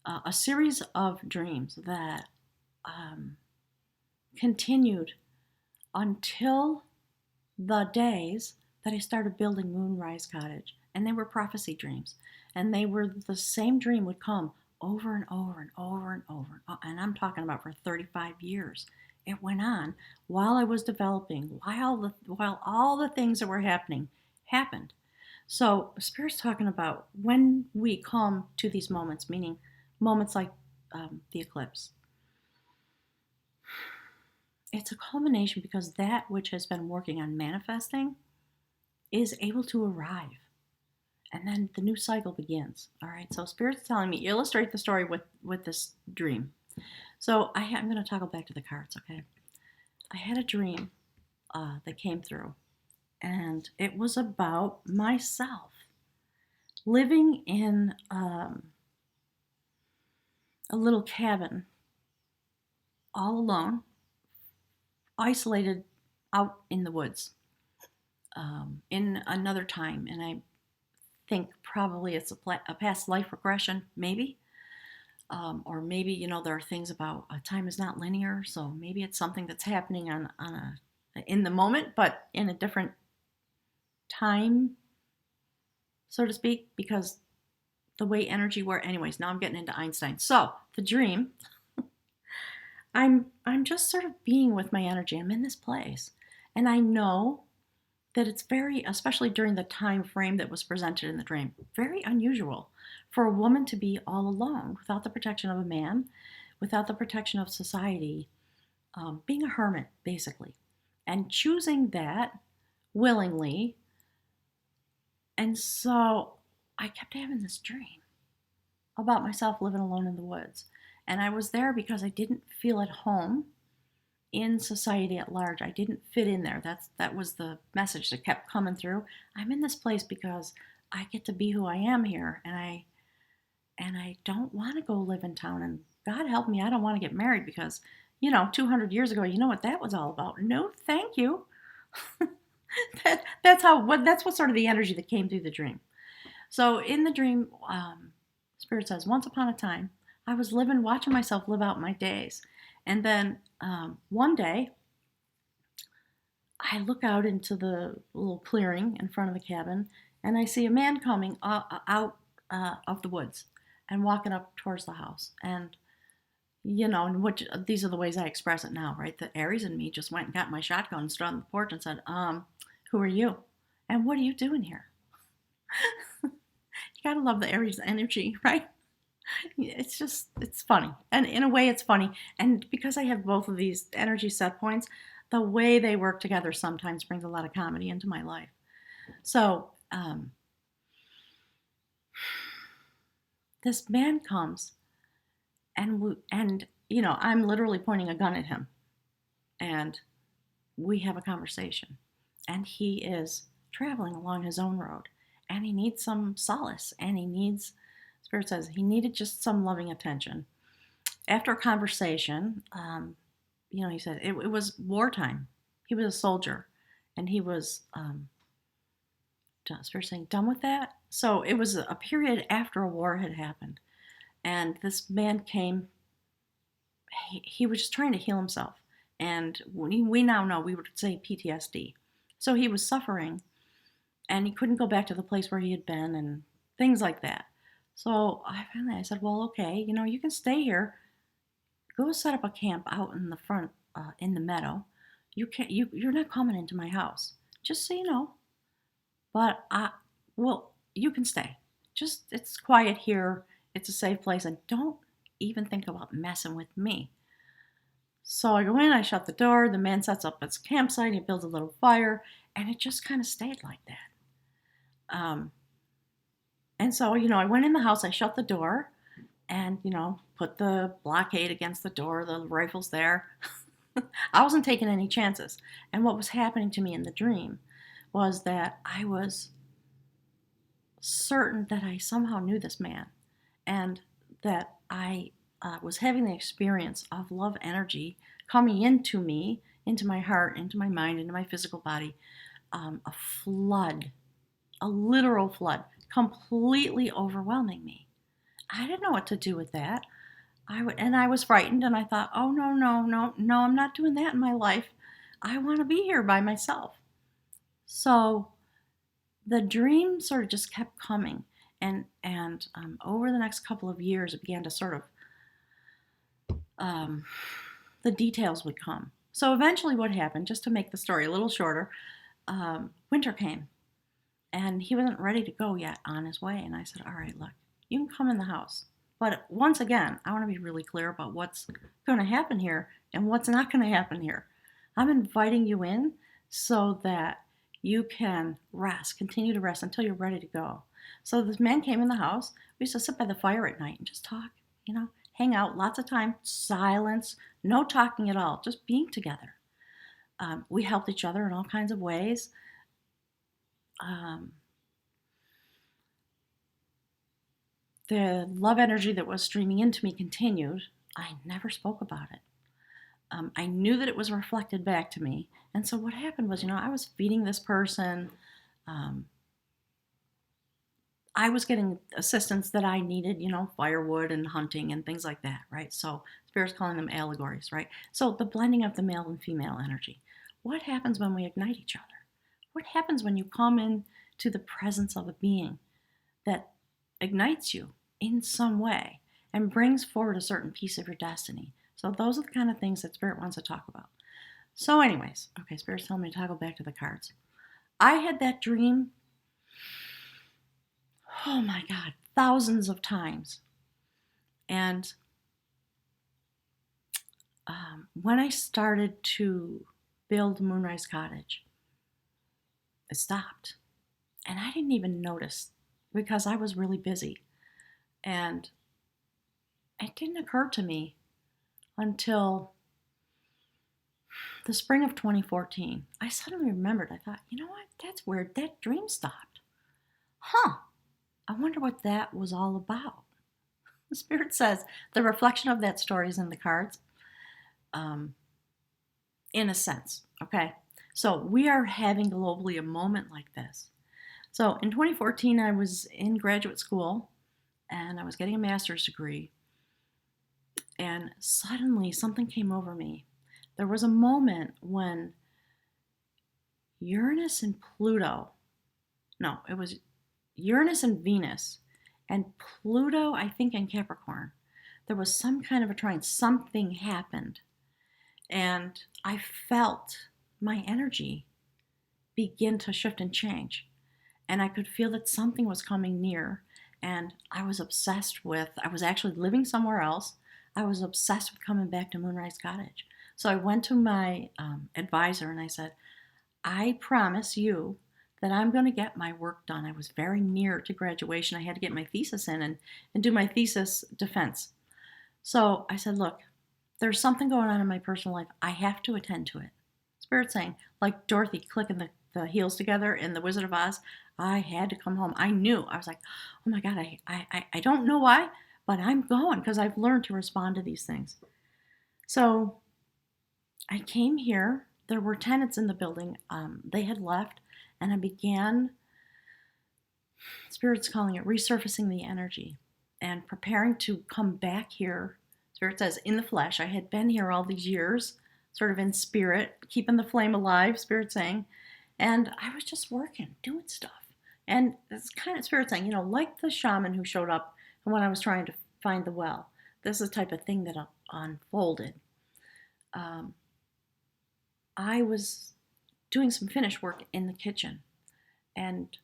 a series of dreams that continued until the days that I started building Moonrise Cottage. And they were prophecy dreams. And they were the same dream would come over and over and over and over. And I'm talking about for 35 years. It went on while I was developing, while all the things that were happening happened. So Spirit's talking about when we come to these moments, meaning moments like the eclipse. It's a culmination because that which has been working on manifesting is able to arrive. And then the new cycle begins. All right. So Spirit's telling me, illustrate the story with this dream. So I'm going to toggle back to the cards, okay? I had a dream that came through, and it was about myself living in a little cabin all alone, isolated out in the woods in another time. And I think probably it's a past life regression, maybe. Or maybe, there are things about time is not linear, so maybe it's something that's happening in the moment, but in a different time, so to speak, because the way energy works. Anyways, now I'm getting into Einstein. So the dream, I'm just sort of being with my energy. I'm in this place, and I know that it's very, especially during the time frame that was presented in the dream, very unusual for a woman to be all alone without the protection of a man, without the protection of society, being a hermit, basically, and choosing that willingly. And so I kept having this dream about myself living alone in the woods. And I was there because I didn't feel at home in society at large. I didn't fit in there. That was the message that kept coming through. I'm in this place because I get to be who I am here, and I don't want to go live in town. And God help me, I don't want to get married because 200 years ago, you know what that was all about. No, thank you. That's what sort of the energy that came through the dream. So in the dream, Spirit says, once upon a time, I was watching myself live out my days. And then one day, I look out into the little clearing in front of the cabin, and I see a man coming out of the woods and walking up towards the house. And, and these are the ways I express it now, right? The Aries in me just went and got my shotgun and stood on the porch and said, who are you? And what are you doing here? You gotta love the Aries energy, right? It's funny. And in a way, it's funny. And because I have both of these energy set points, the way they work together sometimes brings a lot of comedy into my life. So, this man comes, and I'm literally pointing a gun at him, and we have a conversation. And he is traveling along his own road, and he needs some solace, and Spirit says he needed just some loving attention. After a conversation, he said it was wartime. He was a soldier, and he was, Spirit saying, done with that. So it was a period after a war had happened, and this man came. He was just trying to heal himself, and we now know, we would say PTSD. So he was suffering, and he couldn't go back to the place where he had been, and things like that. So I said, well, okay, you can stay here. Go set up a camp out in the front, in the meadow. You're not coming into my house, just so you know. But you can stay. Just, it's quiet here. It's a safe place, and don't even think about messing with me. So I go in, I shut the door. The man sets up his campsite. He builds a little fire, and it just kind of stayed like that. And so, I went in the house, I shut the door, and, put the blockade against the door, the rifle's there. I wasn't taking any chances. And what was happening to me in the dream was that I was certain that I somehow knew this man, and that I was having the experience of love energy coming into me, into my heart, into my mind, into my physical body, a flood, a literal flood, completely overwhelming me. I didn't know what to do with that. I was frightened, and I thought, oh, no, no, no, no, I'm not doing that in my life. I want to be here by myself. So the dream sort of just kept coming, and over the next couple of years, it began to sort of, the details would come. So eventually what happened, just to make the story a little shorter, winter came. And he wasn't ready to go yet on his way. And I said, all right, look, you can come in the house. But once again, I want to be really clear about what's going to happen here and what's not going to happen here. I'm inviting you in so that you can continue to rest until you're ready to go. So this man came in the house. We used to sit by the fire at night and just talk, hang out lots of time, silence, no talking at all, just being together. We helped each other in all kinds of ways. Um, the love energy that was streaming into me continued. I never spoke about it. I knew that it was reflected back to me. And so what happened was, I was feeding this person. Um, I was getting assistance that I needed, firewood and hunting and things like that, right? So Spirit's calling them allegories, right? So the blending of the male and female energy. What happens when we ignite each other? What happens when you come into the presence of a being that ignites you in some way and brings forward a certain piece of your destiny? So those are the kind of things that Spirit wants to talk about. So anyways, okay, Spirit's telling me to toggle back to the cards. I had that dream, oh my God, thousands of times. And when I started to build Moonrise Cottage, it stopped. And I didn't even notice because I was really busy. And it didn't occur to me until the spring of 2014. I suddenly remembered, I thought, you know what? That's weird. That dream stopped. Huh. I wonder what that was all about. The Spirit says the reflection of that story is in the cards, in a sense. Okay. So we are having globally a moment like this. So in 2014, I was in graduate school and I was getting a master's degree. And suddenly something came over me. There was a moment when Uranus and Pluto, no, it was Uranus and Venus, and Pluto, I think, in Capricorn. There was some kind of a trine. Something happened. And I felt my energy begin to shift and change. And I could feel that something was coming near. And I was I was actually living somewhere else. I was obsessed with coming back to Moonrise Cottage. So I went to my advisor and I said, I promise you that I'm going to get my work done. I was very near to graduation. I had to get my thesis in and do my thesis defense. So I said, look, there's something going on in my personal life. I have to attend to it. Spirit saying, like Dorothy clicking the heels together in The Wizard of Oz, I had to come home. I knew. I was like, oh my God, I don't know why, but I'm going because I've learned to respond to these things. So I came here. There were tenants in the building. They had left, and I began, Spirit's calling it resurfacing the energy and preparing to come back here. Spirit says, in the flesh. I had been here all these years, sort of in spirit, keeping the flame alive, Spirit saying. And I was just working, doing stuff. And it's kind of Spirit saying, like the shaman who showed up when I was trying to find the well. This is the type of thing that unfolded. I was doing some finish work in the kitchen. And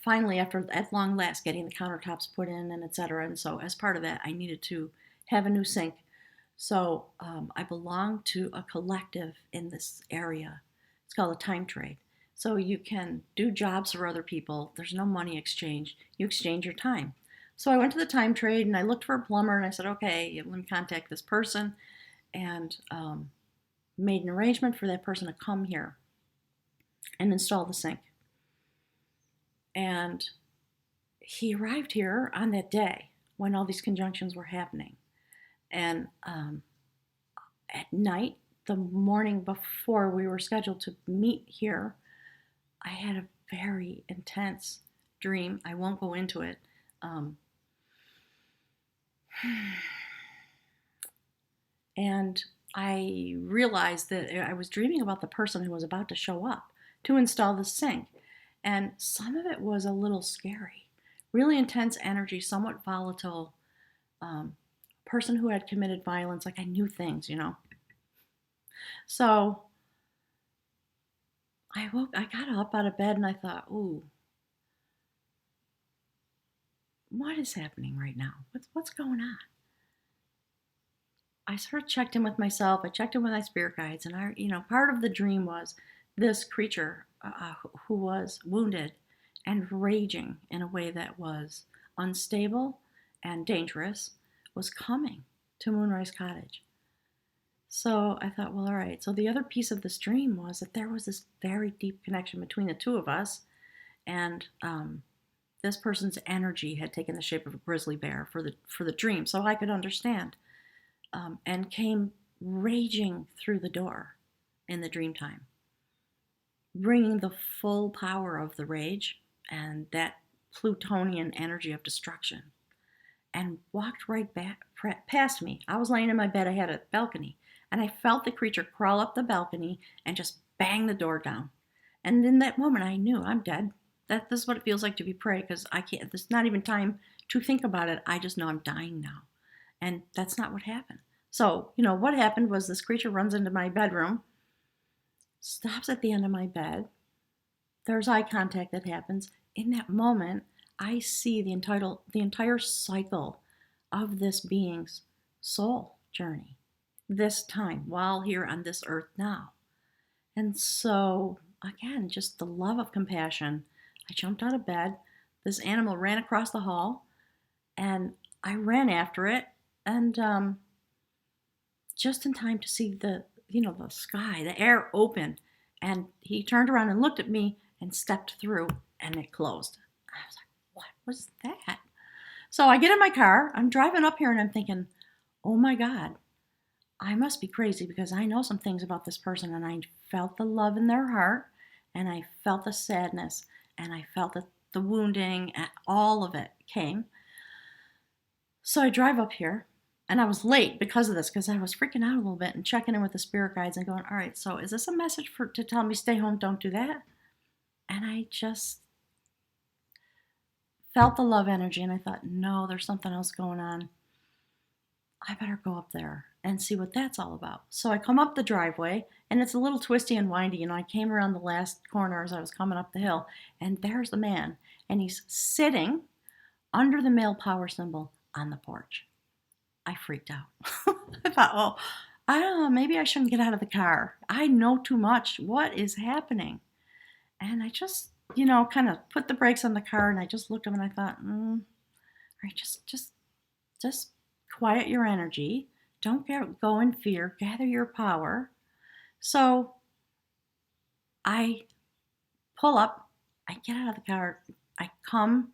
finally, at long last, getting the countertops put in and etc. And so as part of that, I needed to have a new sink. So I belong to a collective in this area. It's called a time trade. So you can do jobs for other people. There's no money exchange. You exchange your time. So I went to the time trade and I looked for a plumber and I said, okay, let me contact this person, and made an arrangement for that person to come here and install the sink. And he arrived here on that day when all these conjunctions were happening. And at night, the morning before we were scheduled to meet here, I had a very intense dream. I won't go into it. And I realized that I was dreaming about the person who was about to show up to install the sink. And some of it was a little scary. Really intense energy, somewhat volatile. Person who had committed violence, like I knew things, So I got up out of bed and I thought, ooh, what is happening right now? What's going on? I sort of checked in with myself. I checked in with my spirit guides, and part of the dream was this creature who was wounded and raging in a way that was unstable and dangerous was coming. to Moonrise Cottage. So I thought, well, all right. So the other piece of this dream was that there was this very deep connection between the two of us, and this person's energy had taken the shape of a grizzly bear for the dream, so I could understand, and came raging through the door in the dream time, bringing the full power of the rage and that Plutonian energy of destruction, and walked right back past me. I was laying in my bed. I had a balcony, and I felt the creature crawl up the balcony and just bang the door down. And in that moment, I knew I'm dead. This is what it feels like to be prey, because I can't. There's not even time to think about it. I just know I'm dying now, and that's not what happened. So what happened was this creature runs into my bedroom, stops at the end of my bed. There's eye contact that happens. In that moment, I see the entire cycle of this being's soul journey, this time, while here on this earth now. And so, again, just the love of compassion. I jumped out of bed. This animal ran across the hall, and I ran after it, and just in time to see the sky, the air open, and he turned around and looked at me and stepped through, and it closed. I was like, what was that? So I get in my car, I'm driving up here, and I'm thinking, oh my God, I must be crazy, because I know some things about this person, and I felt the love in their heart, and I felt the sadness, and I felt the wounding, and all of it came. So I drive up here, and I was late because of this, because I was freaking out a little bit and checking in with the spirit guides and going, all right, so is this a message to tell me stay home, don't do that? And I just felt the love energy, and I thought, no, there's something else going on. I better go up there and see what that's all about. So I come up the driveway, and it's a little twisty and windy. I came around the last corner as I was coming up the hill, and there's the man, and he's sitting under the male power symbol on the porch. I freaked out. I thought, oh, I don't know, maybe I shouldn't get out of the car. I know too much. What is happening? And I just, kind of put the brakes on the car, and I just looked at him, and I thought, all right, just quiet your energy. Don't go in fear. Gather your power. So I pull up. I get out of the car. I come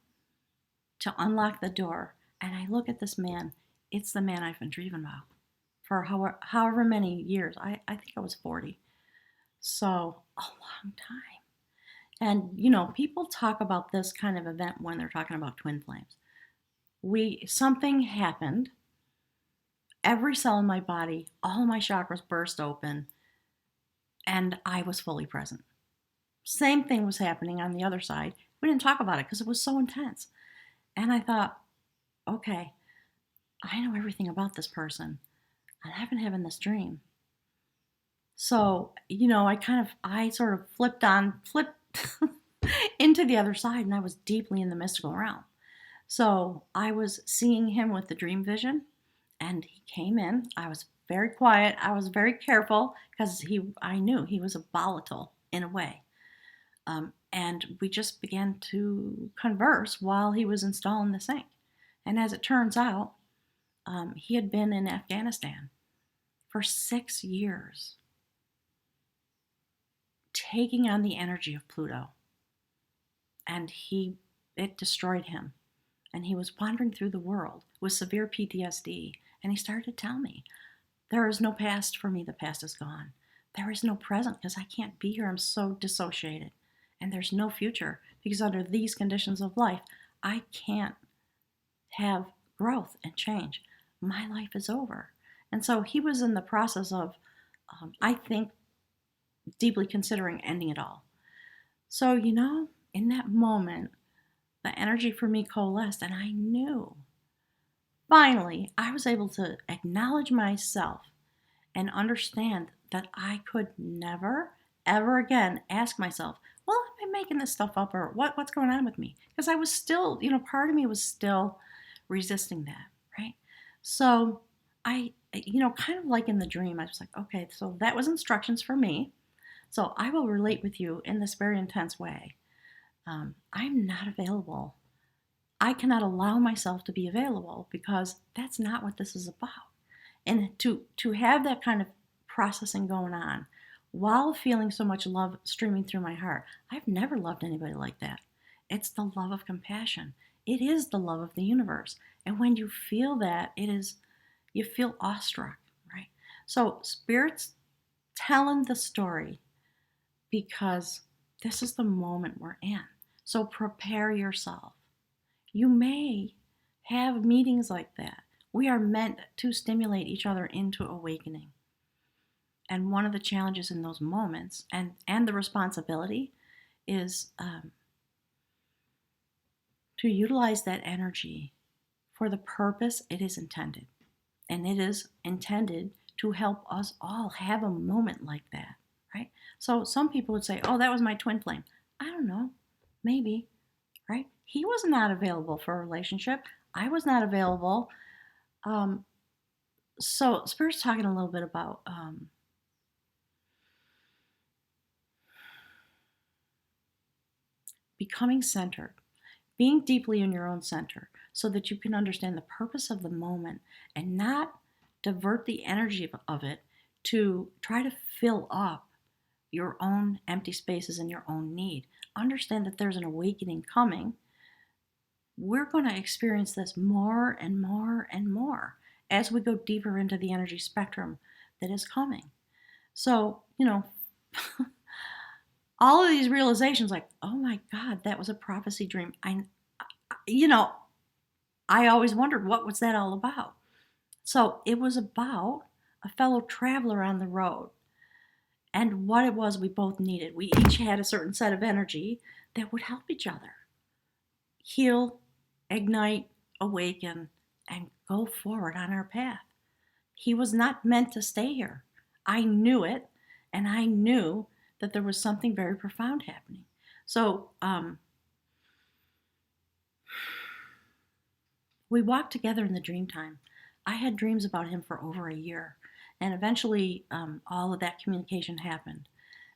to unlock the door, and I look at this man. It's the man I've been dreaming about for however many years. I think I was 40. So a long time. And, people talk about this kind of event when they're talking about twin flames. Something happened. Every cell in my body, all my chakras burst open, and I was fully present. Same thing was happening on the other side. We didn't talk about it because it was so intense. And I thought, okay, I know everything about this person, and I've been having this dream. So, I sort of flipped into the other side, and I was deeply in the mystical realm. So I was seeing him with the dream vision, and he came in. I was very quiet. I was very careful, because I knew he was a volatile in a way. And we just began to converse while he was installing the sink. And as it turns out, he had been in Afghanistan for 6 years, taking on the energy of Pluto. And it destroyed him. And he was wandering through the world with severe PTSD. And he started to tell me, there is no past for me. The past is gone. There is no present, because I can't be here. I'm so dissociated. And there's no future, because under these conditions of life, I can't have growth and change. My life is over. And so he was in the process of, I think, deeply considering ending it all. So, in that moment, the energy for me coalesced, and I knew. Finally, I was able to acknowledge myself and understand that I could never, ever again ask myself, well, am I making this stuff up, or what's going on with me? Because I was still, part of me was still resisting that, right? So I, kind of like in the dream, I was like, okay, so that was instructions for me. So I will relate with you in this very intense way. I'm not available. I cannot allow myself to be available, because that's not what this is about. And to have that kind of processing going on while feeling so much love streaming through my heart, I've never loved anybody like that. It's the love of compassion. It is the love of the universe. And when you feel that, you feel awestruck, right? So Spirit's telling the story because this is the moment we're in. So prepare yourself. You may have meetings like that. We are meant to stimulate each other into awakening. And one of the challenges in those moments and the responsibility is to utilize that energy for the purpose it is intended. And it is intended to help us all have a moment like that, right? So some people would say, oh, that was my twin flame. I don't know, maybe, right? He was not available for a relationship. I was not available. So Spirit's talking a little bit about becoming centered, being deeply in your own center so that you can understand the purpose of the moment and not divert the energy of it to try to fill up your own empty spaces and your own need. Understand that there's an awakening coming. We're going to experience this more and more and more as we go deeper into the energy spectrum that is coming. So, all of these realizations like, oh my God, that was a prophecy dream. I always wondered, what was that all about? So it was about a fellow traveler on the road and what it was we both needed. We each had a certain set of energy that would help each other heal, ignite, awaken, and go forward on our path. He was not meant to stay here. I knew it, and I knew that there was something very profound happening. So we walked together in the dream time. I had dreams about him for over a year, and eventually all of that communication happened.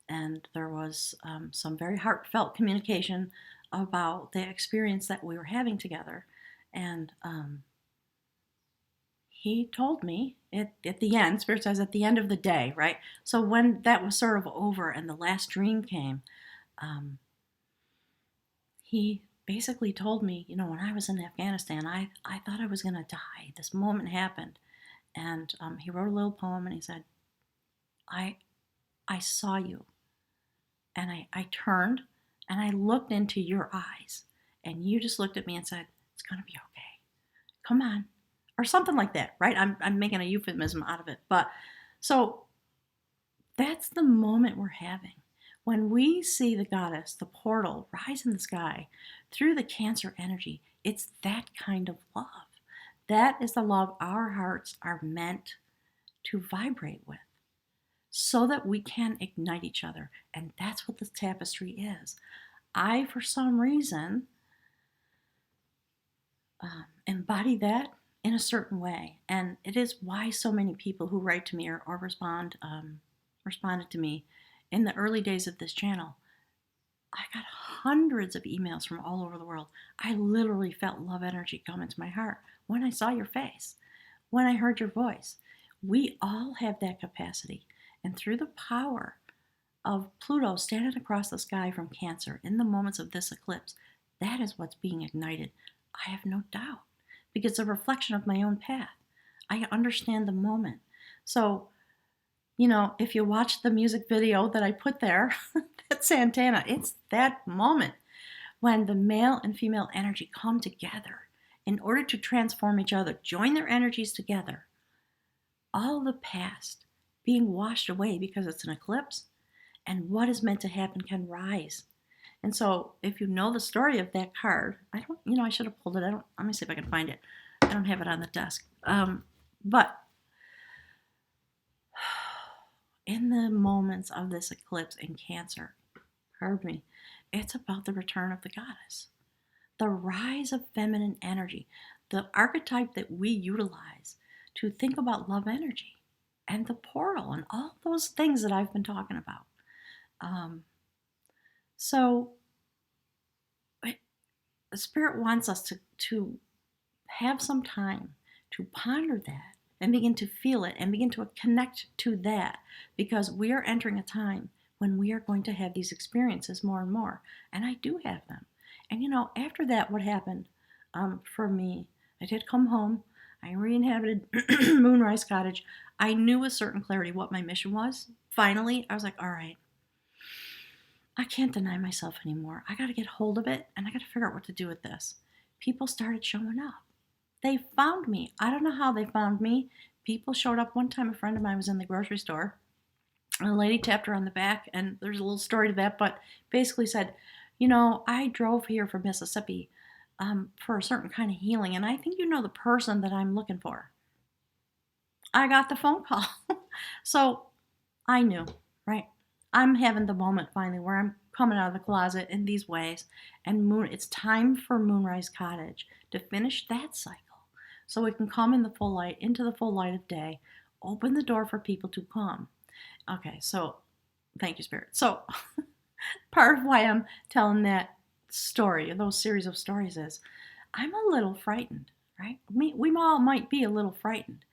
And there was some very heartfelt communication about the experience that we were having together. And he told me at the end, Spirit says at the end of the day, right? So when that was sort of over and the last dream came, he basically told me, when I was in Afghanistan, I thought I was going to die. This moment happened. And he wrote a little poem and he said, I saw you. And I turned and I looked into your eyes. And you just looked at me and said, it's going to be okay. Come on. Or something like that, right? I'm making a euphemism out of it. But so that's the moment we're having. When we see the goddess, the portal, rise in the sky through the Cancer energy, it's that kind of love. That is the love our hearts are meant to vibrate with so that we can ignite each other. And that's what this tapestry is. I, for some reason, embody that in a certain way. And it is why so many people who write to me or responded to me in the early days of this channel. I got hundreds of emails from all over the world. I literally felt love energy come into my heart when I saw your face, when I heard your voice. We all have that capacity. And through the power of Pluto standing across the sky from Cancer in the moments of this eclipse, that is what's being ignited. I have no doubt, because it's a reflection of my own path. I understand the moment. So, if you watch the music video that I put there, that's Santana. It's that moment when the male and female energy come together in order to transform each other, join their energies together. All the past being washed away because it's an eclipse, and what is meant to happen can rise. And so if you know the story of that card, I should have pulled it. Let me see if I can find it. I don't have it on the desk. But in the moments of this eclipse in Cancer, it's about the return of the goddess, the rise of feminine energy, the archetype that we utilize to think about love energy and the portal and all those things that I've been talking about. So the Spirit wants us to have some time to ponder that and begin to feel it and begin to connect to that, because we are entering a time when we are going to have these experiences more and more. And I do have them. And after that, what happened for me, I did come home. I re-inhabited Moonrise Cottage. I knew with certain clarity what my mission was. Finally, I was like, all right, I can't deny myself anymore. I got to get hold of it, and I got to figure out what to do with this. People started showing up. They found me. I don't know how they found me. People showed up. One time, a friend of mine was in the grocery store, and a lady tapped her on the back, and there's a little story to that, but basically said, I drove here from Mississippi for a certain kind of healing, and I think you know the person that I'm looking for. I got the phone call. So I knew, right? I'm having the moment finally where I'm coming out of the closet in these ways, and it's time for Moonrise Cottage to finish that cycle so it can come in the full light, into the full light of day, open the door for people to come. Okay, so thank you, Spirit. So part of why I'm telling that story, those series of stories, is I'm a little frightened, right? We all might be a little frightened.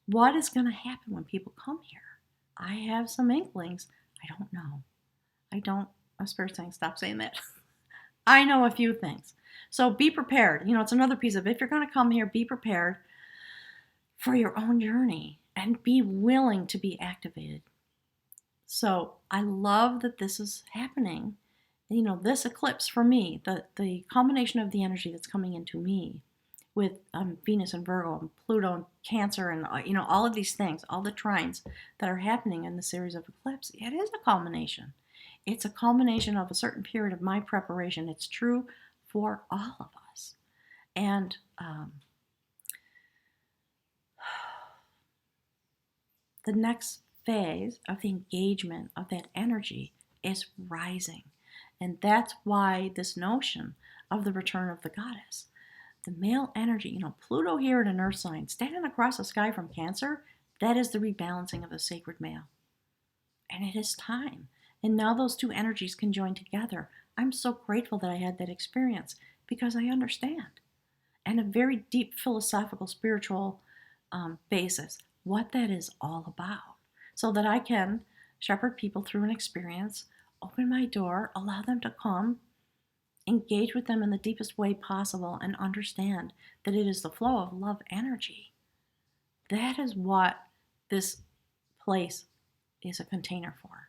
What is going to happen when people come here? I have some inklings. I don't know. I'm Spirit saying, stop saying that. I know a few things. So be prepared. It's another piece of, if you're going to come here, be prepared for your own journey and be willing to be activated. So I love that this is happening. This eclipse for me, the combination of the energy that's coming into me with Venus and Virgo and Pluto and Cancer and all of these things, all the trines that are happening in the series of eclipse, it is a culmination. It's a culmination of a certain period of my preparation. It's true for all of us. And the next phase of the engagement of that energy is rising. And that's why this notion of the return of the goddess, the male energy, Pluto here in an earth sign, standing across the sky from Cancer, that is the rebalancing of the sacred male. And it is time. And now those two energies can join together. I'm so grateful that I had that experience because I understand. And a very deep philosophical, spiritual basis, what that is all about. So that I can shepherd people through an experience, open my door, allow them to come, engage with them in the deepest way possible, and understand that it is the flow of love energy. That is what this place is a container for.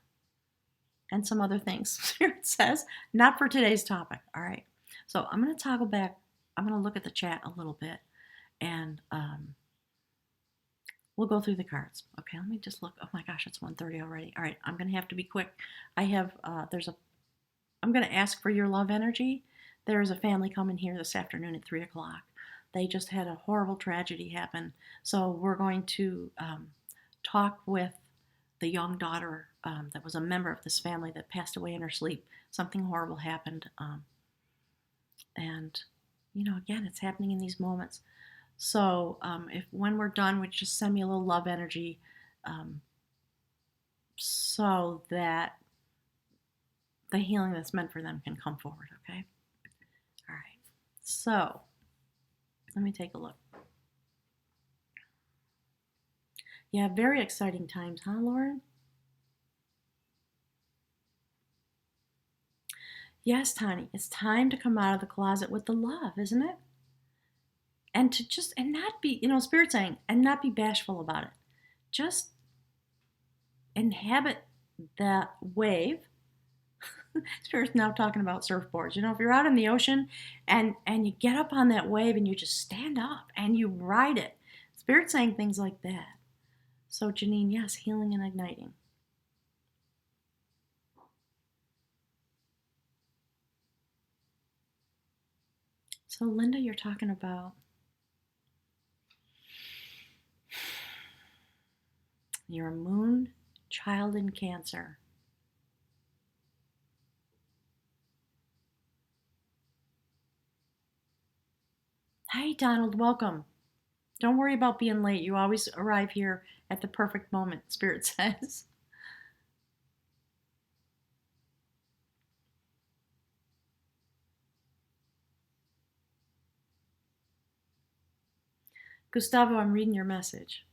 And some other things. Spirit says, not for today's topic. All right. So I'm going to toggle back. I'm going to look at the chat a little bit, and we'll go through the cards. Okay, let me just look. Oh my gosh, it's 1:30 already. All right, I'm going to have to be quick. I'm going to ask for your love energy. There is a family coming here this afternoon at 3 o'clock. They just had a horrible tragedy happen. So we're going to talk with the young daughter that was a member of this family that passed away in her sleep. Something horrible happened. And, again, it's happening in these moments. So if when we're done, would just send me a little love energy so that the healing that's meant for them can come forward, okay? All right. So let me take a look. Yeah, very exciting times, huh, Lauren? Yes, Tani, it's time to come out of the closet with the love, isn't it? And to just, and not be, Spirit saying, and not be bashful about it. Just inhabit that wave. Spirit's now talking about surfboards. If you're out in the ocean and you get up on that wave and you just stand up and you ride it. Spirit's saying things like that. So Janine, yes, healing and igniting. So Linda, you're talking about your moon child in Cancer. Hi, Donald, welcome. Don't worry about being late. You always arrive here at the perfect moment, Spirit says. Gustavo, I'm reading your message.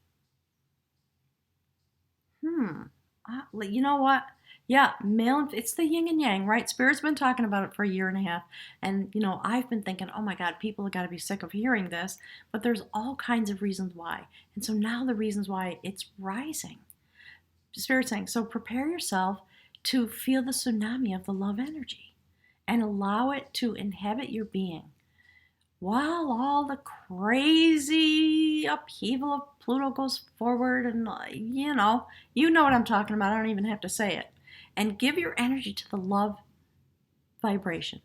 you know what? Yeah, it's the yin and yang, right? Spirit's been talking about it for a year and a half. And, I've been thinking, oh my God, people have got to be sick of hearing this. But there's all kinds of reasons why. And so now the reasons why it's rising. Spirit's saying, so prepare yourself to feel the tsunami of the love energy and allow it to inhabit your being while all the crazy upheaval of Pluto goes forward, and you know what I'm talking about. I don't even have to say it. And give your energy to the love vibration.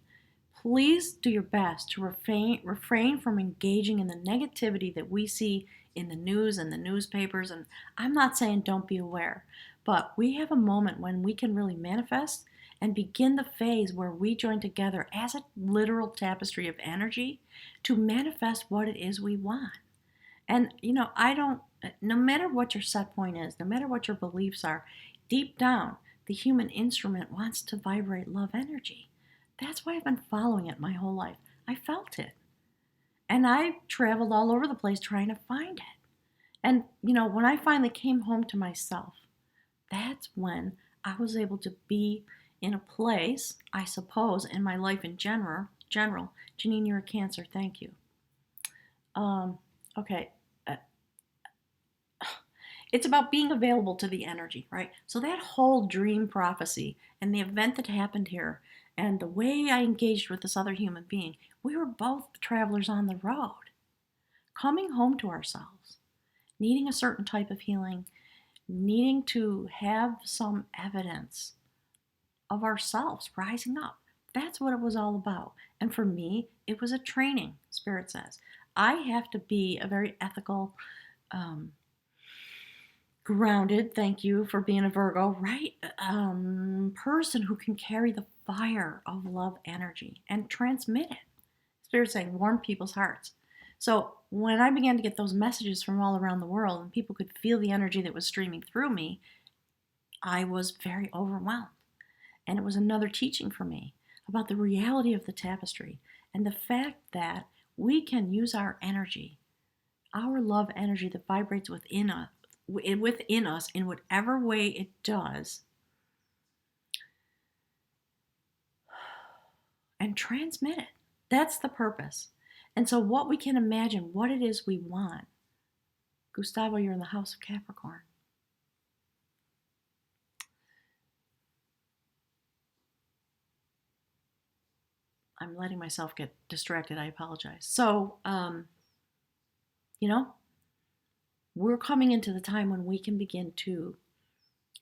Please do your best to refrain from engaging in the negativity that we see in the news and the newspapers. And I'm not saying don't be aware, but we have a moment when we can really manifest and begin the phase where we join together as a literal tapestry of energy to manifest what it is we want. And, no matter what your set point is, no matter what your beliefs are, deep down, the human instrument wants to vibrate love energy. That's why I've been following it my whole life. I felt it. And I traveled all over the place trying to find it. And, when I finally came home to myself, that's when I was able to be in a place, I suppose, in my life in general. Janine, you're a Cancer. Thank you. Okay. It's about being available to the energy, right? So that whole dream prophecy and the event that happened here and the way I engaged with this other human being, we were both travelers on the road, coming home to ourselves, needing a certain type of healing, needing to have some evidence of ourselves rising up. That's what it was all about. And for me, it was a training, Spirit says. I have to be a very ethical, grounded, thank you for being a Virgo, right? Person who can carry the fire of love energy and transmit it. Spirit saying, warm people's hearts. So when I began to get those messages from all around the world and people could feel the energy that was streaming through me, I was very overwhelmed. And it was another teaching for me about the reality of the tapestry and the fact that we can use our energy, our love energy that vibrates within us in whatever way it does, and transmit it. That's the purpose. And so what we can imagine, what it is we want. Gustavo, you're in the house of Capricorn. I'm letting myself get distracted. I apologize. So, we're coming into the time when we can begin to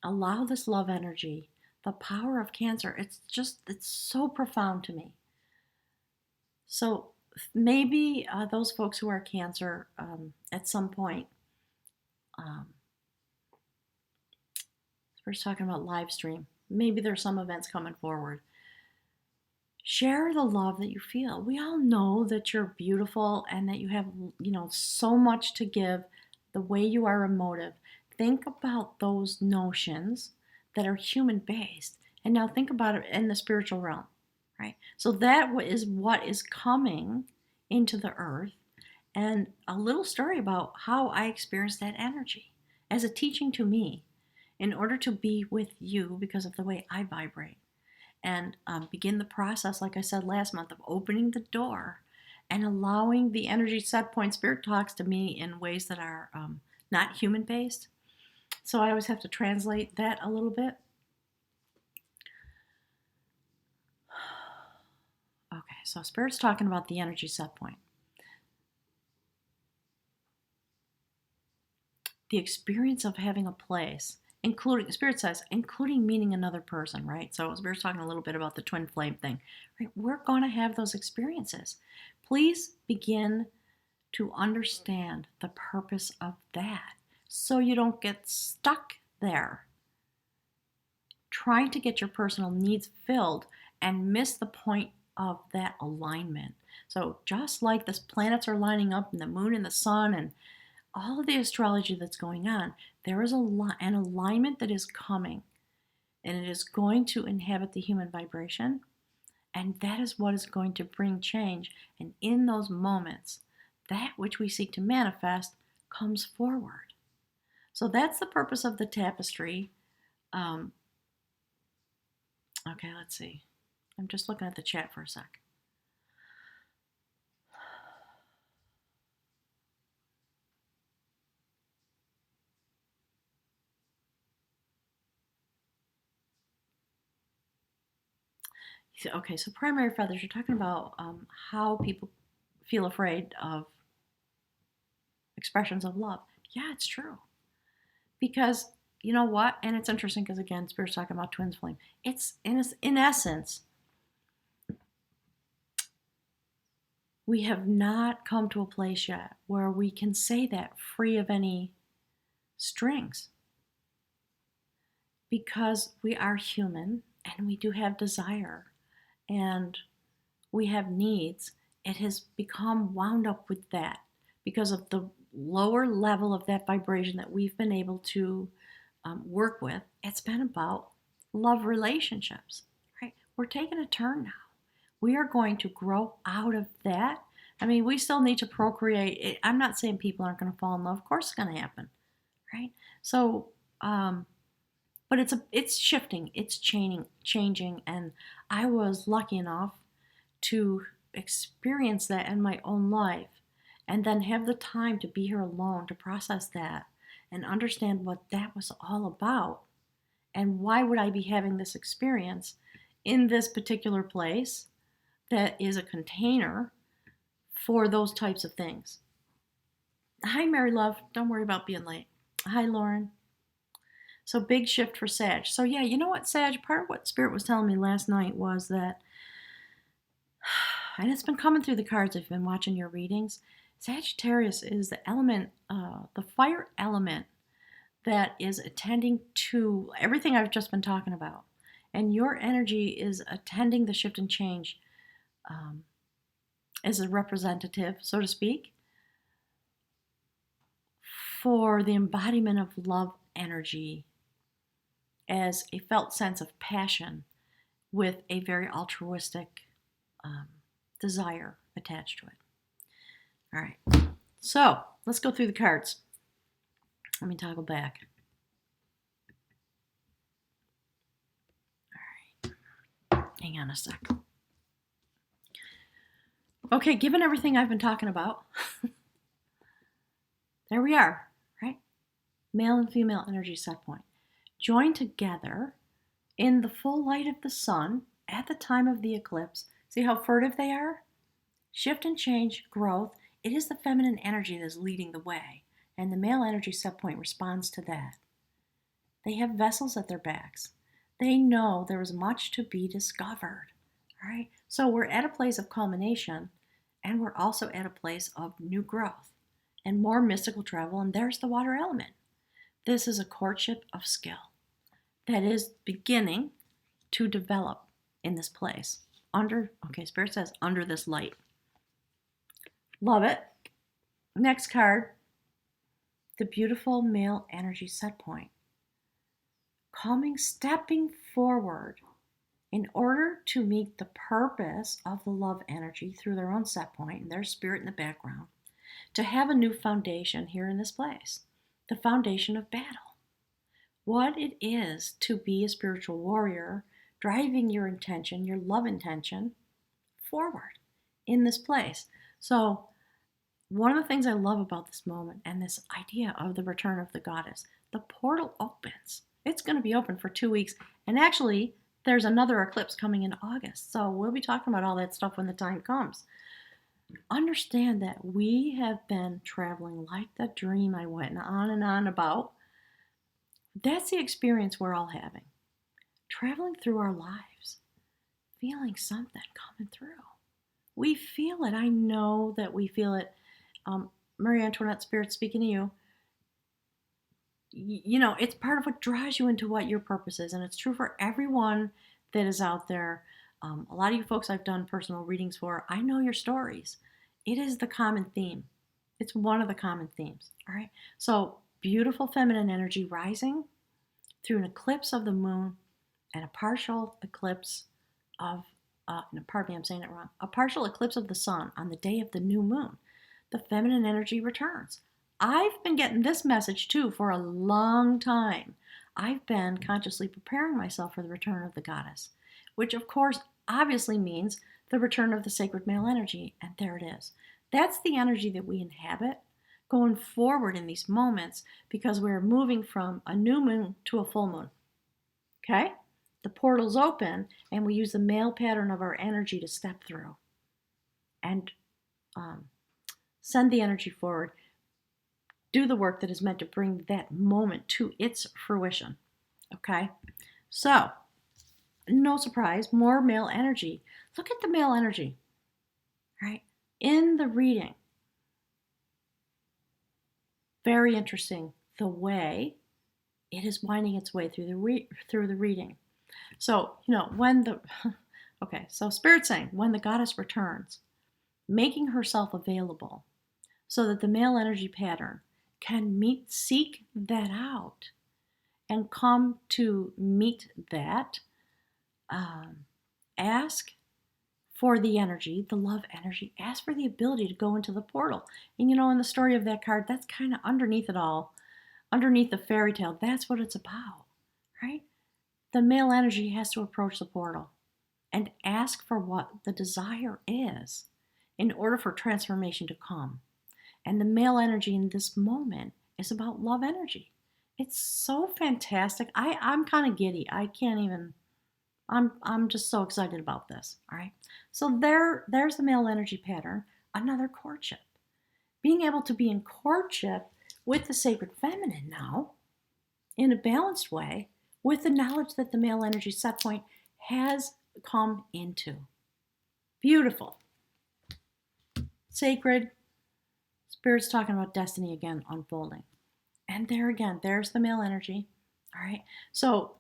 allow this love energy, the power of Cancer. It's so profound to me. So maybe those folks who are Cancer at some point, we're talking about live stream. Maybe there's some events coming forward. Share the love that you feel. We all know that you're beautiful and that you have, so much to give the way you are emotive. Think about those notions that are human based. And now think about it in the spiritual realm, right? So that is what is coming into the earth. And a little story about how I experienced that energy as a teaching to me in order to be with you because of the way I vibrate. And begin the process, like I said last month, of opening the door and allowing the energy set point. Spirit talks to me in ways that are not human based. So I always have to translate that a little bit. Okay, so Spirit's talking about the energy set point. The experience of having a place, including, Spirit says, including meeting another person, right? So Spirit's talking a little bit about the twin flame thing, right? We're going to have those experiences. Please begin to understand the purpose of that so you don't get stuck there trying to get your personal needs filled and miss the point of that alignment. So just like the planets are lining up and the moon and the sun and all of the astrology that's going on, there is an alignment that is coming, and it is going to inhabit the human vibration, and that is what is going to bring change. And in those moments, that which we seek to manifest comes forward. So that's the purpose of the tapestry. Um, okay, let's see. I'm just looking at the chat for a sec. Okay, so primary feathers, you're talking about how people feel afraid of expressions of love. Yeah, it's true. Because you know what? And it's interesting because, again, Spirit's talking about twins flame. It's in essence, we have not come to a place yet where we can say that free of any strings, because we are human and we do have desire and we have needs. It has become wound up with that because of the lower level of that vibration that we've been able to work with. It's been about love relationships, right? We're taking a turn now. We are going to grow out of that. I mean, we still need to procreate. I'm not saying people aren't going to fall in love. Of course, it's going to happen, right? So, but it's shifting, it's changing, and I was lucky enough to experience that in my own life, and then have the time to be here alone to process that and understand what that was all about, and why would I be having this experience in this particular place that is a container for those types of things. Hi, Mary Love. Don't worry about being late. Hi, Lauren. So big shift for Sag. So yeah, you know what, Sag? Part of what Spirit was telling me last night was that, and it's been coming through the cards if you've been watching your readings, Sagittarius is the element, the fire element that is attending to everything I've just been talking about. And your energy is attending the shift and change as a representative, so to speak, for the embodiment of love energy as a felt sense of passion with a very altruistic desire attached to it. All right, so let's go through the cards. Let me toggle back. All right, hang on a sec. Okay, given everything I've been talking about, there we are, right? Male and female energy set point. Join together in the full light of the sun at the time of the eclipse. See how furtive they are? Shift and change, growth. It is the feminine energy that is leading the way, and the male energy set point responds to that. They have vessels at their backs. They know there is much to be discovered. All right? So we're at a place of culmination, and we're also at a place of new growth and more mystical travel, and there's the water element. This is a courtship of skill that is beginning to develop in this place. Spirit says, under this light. Love it. Next card, the beautiful male energy set point. Stepping forward in order to meet the purpose of the love energy through their own set point and their spirit in the background, to have a new foundation here in this place, the foundation of battle. What it is to be a spiritual warrior, driving your intention, your love intention, forward in this place. So, one of the things I love about this moment and this idea of the return of the goddess, the portal opens. It's going to be open for 2 weeks. And actually, there's another eclipse coming in August. So we'll be talking about all that stuff when the time comes. Understand that we have been traveling like the dream I went on and on about. That's the experience we're all having. Traveling through our lives, feeling something coming through. We feel it. I know that we feel it. Marie Antoinette, Spirit speaking to you. You know, it's part of what draws you into what your purpose is, and it's true for everyone that is out there. A lot of you folks I've done personal readings for, I know your stories. It is the common theme. It's one of the common themes, all right? So, beautiful feminine energy rising through an eclipse of the moon and a partial eclipse of, pardon me, I'm saying it wrong, a partial eclipse of the sun on the day of the new moon. The feminine energy returns. I've been getting this message too for a long time. I've been consciously preparing myself for the return of the goddess, which of course obviously means the return of the sacred male energy. And there it is. That's the energy that we inhabit going forward in these moments because we're moving from a new moon to a full moon. Okay? The portal's open and we use the male pattern of our energy to step through and send the energy forward, do the work that is meant to bring that moment to its fruition. Okay? So, no surprise, more male energy. Look at the male energy, right? In the reading. Very interesting the way it is winding its way through the reading. So, when the okay, so Spirit's saying when the goddess returns, making herself available so that the male energy pattern can seek that out and come to meet that, ask for the energy, the love energy, ask for the ability to go into the portal. And in the story of that card, that's kind of underneath it all, underneath the fairy tale, that's what it's about, right? The male energy has to approach the portal and ask for what the desire is in order for transformation to come. And the male energy in this moment is about love energy. It's so fantastic. I'm kind of giddy. I can't even, I'm just so excited about this. All right. So there's the male energy pattern, another courtship. Being able to be in courtship with the sacred feminine now in a balanced way with the knowledge that the male energy set point has come into. Beautiful. Sacred. Spirit's talking about destiny again unfolding. And there again, there's the male energy. All right. So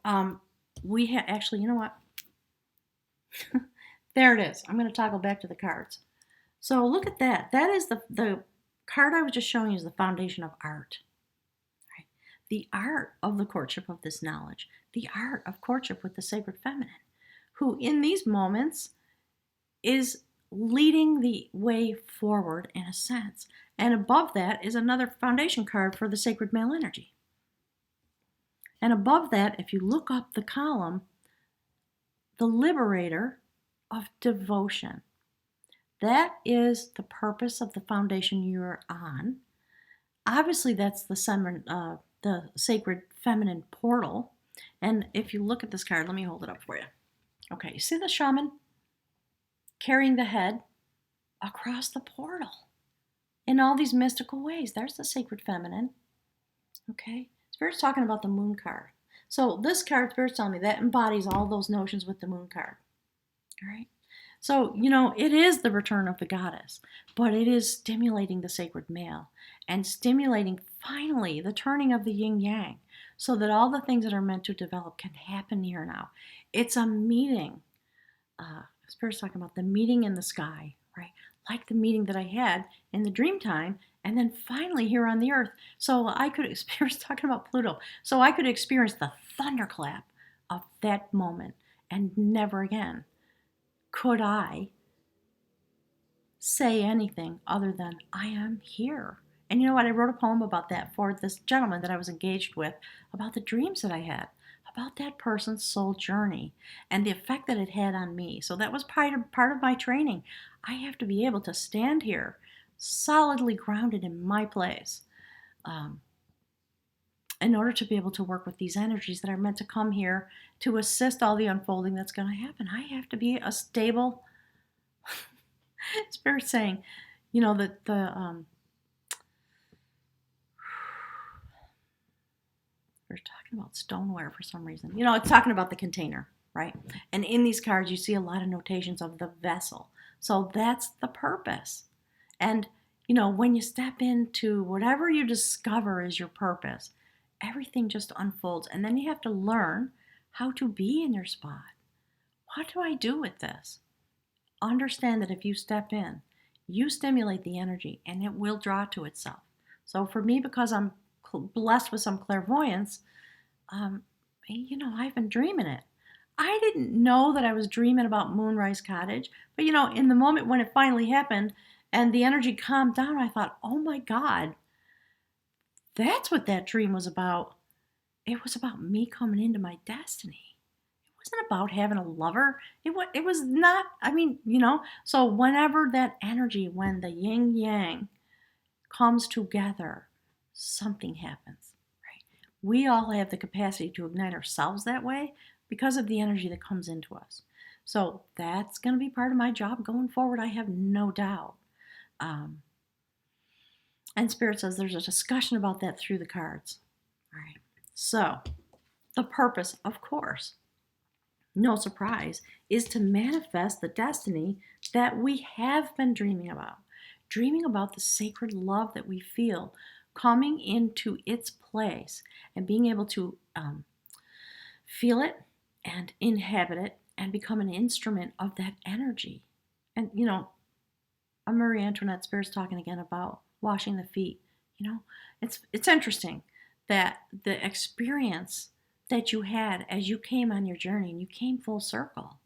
we have actually, you know what? There it is. I'm going to toggle back to the cards. So look at that. That is the card I was just showing you is the foundation of art. Right? The art of the courtship of this knowledge. The art of courtship with the sacred feminine, who in these moments is leading the way forward in a sense. And above that is another foundation card for the sacred male energy. And above that, if you look up the column, the liberator of devotion. That is the purpose of the foundation you're on. Obviously, that's the sacred feminine portal. And if you look at this card, let me hold it up for you. Okay, you see the shaman carrying the head across the portal in all these mystical ways. There's the sacred feminine. Okay, Spirit's talking about the moon card. So this card, Spirit's telling me, that embodies all those notions with the moon card. All right. So, it is the return of the goddess, but it is stimulating the sacred male and stimulating finally the turning of the yin yang so that all the things that are meant to develop can happen here now. It's a meeting. Spirit's talking about the meeting in the sky, right? Like the meeting that I had in the dream time and then finally here on the earth. So I could experience, talking about Pluto, so I could experience the thunderclap of that moment and never again could I say anything other than I am here. And you know what? I wrote a poem about that for this gentleman that I was engaged with, about the dreams that I had, about that person's soul journey and the effect that it had on me. So that was part of my training. I have to be able to stand here solidly grounded in my place in order to be able to work with these energies that are meant to come here to assist all the unfolding that's going to happen. I have to be a stable Spirit saying, that we're talking about stoneware for some reason. It's talking about the container, right? And in these cards, you see a lot of notations of the vessel. So that's the purpose. And, when you step into whatever you discover is your purpose, everything just unfolds. And then you have to learn how to be in your spot. What do I do with this? Understand that if you step in, you stimulate the energy and it will draw to itself. So for me, because I'm blessed with some clairvoyance, I've been dreaming it. I didn't know that I was dreaming about Moonrise Cottage, but in the moment when it finally happened and the energy calmed down, I thought, oh my God, That's what that dream was about. It was about me coming into my destiny. It wasn't about having a lover. It was not, I mean, so whenever that energy, when the yin yang comes together, something happens, right? We all have the capacity to ignite ourselves that way because of the energy that comes into us. So that's going to be part of my job going forward, I have no doubt. Um, and Spirit says there's a discussion about that through the cards. All right. So the purpose, of course, no surprise, is to manifest the destiny that we have been dreaming about the sacred love that we feel coming into its place and being able to feel it and inhabit it and become an instrument of that energy. And, Marie Antoinette Spirit's talking again about washing the feet. It's interesting that the experience that you had as you came on your journey and you came full circle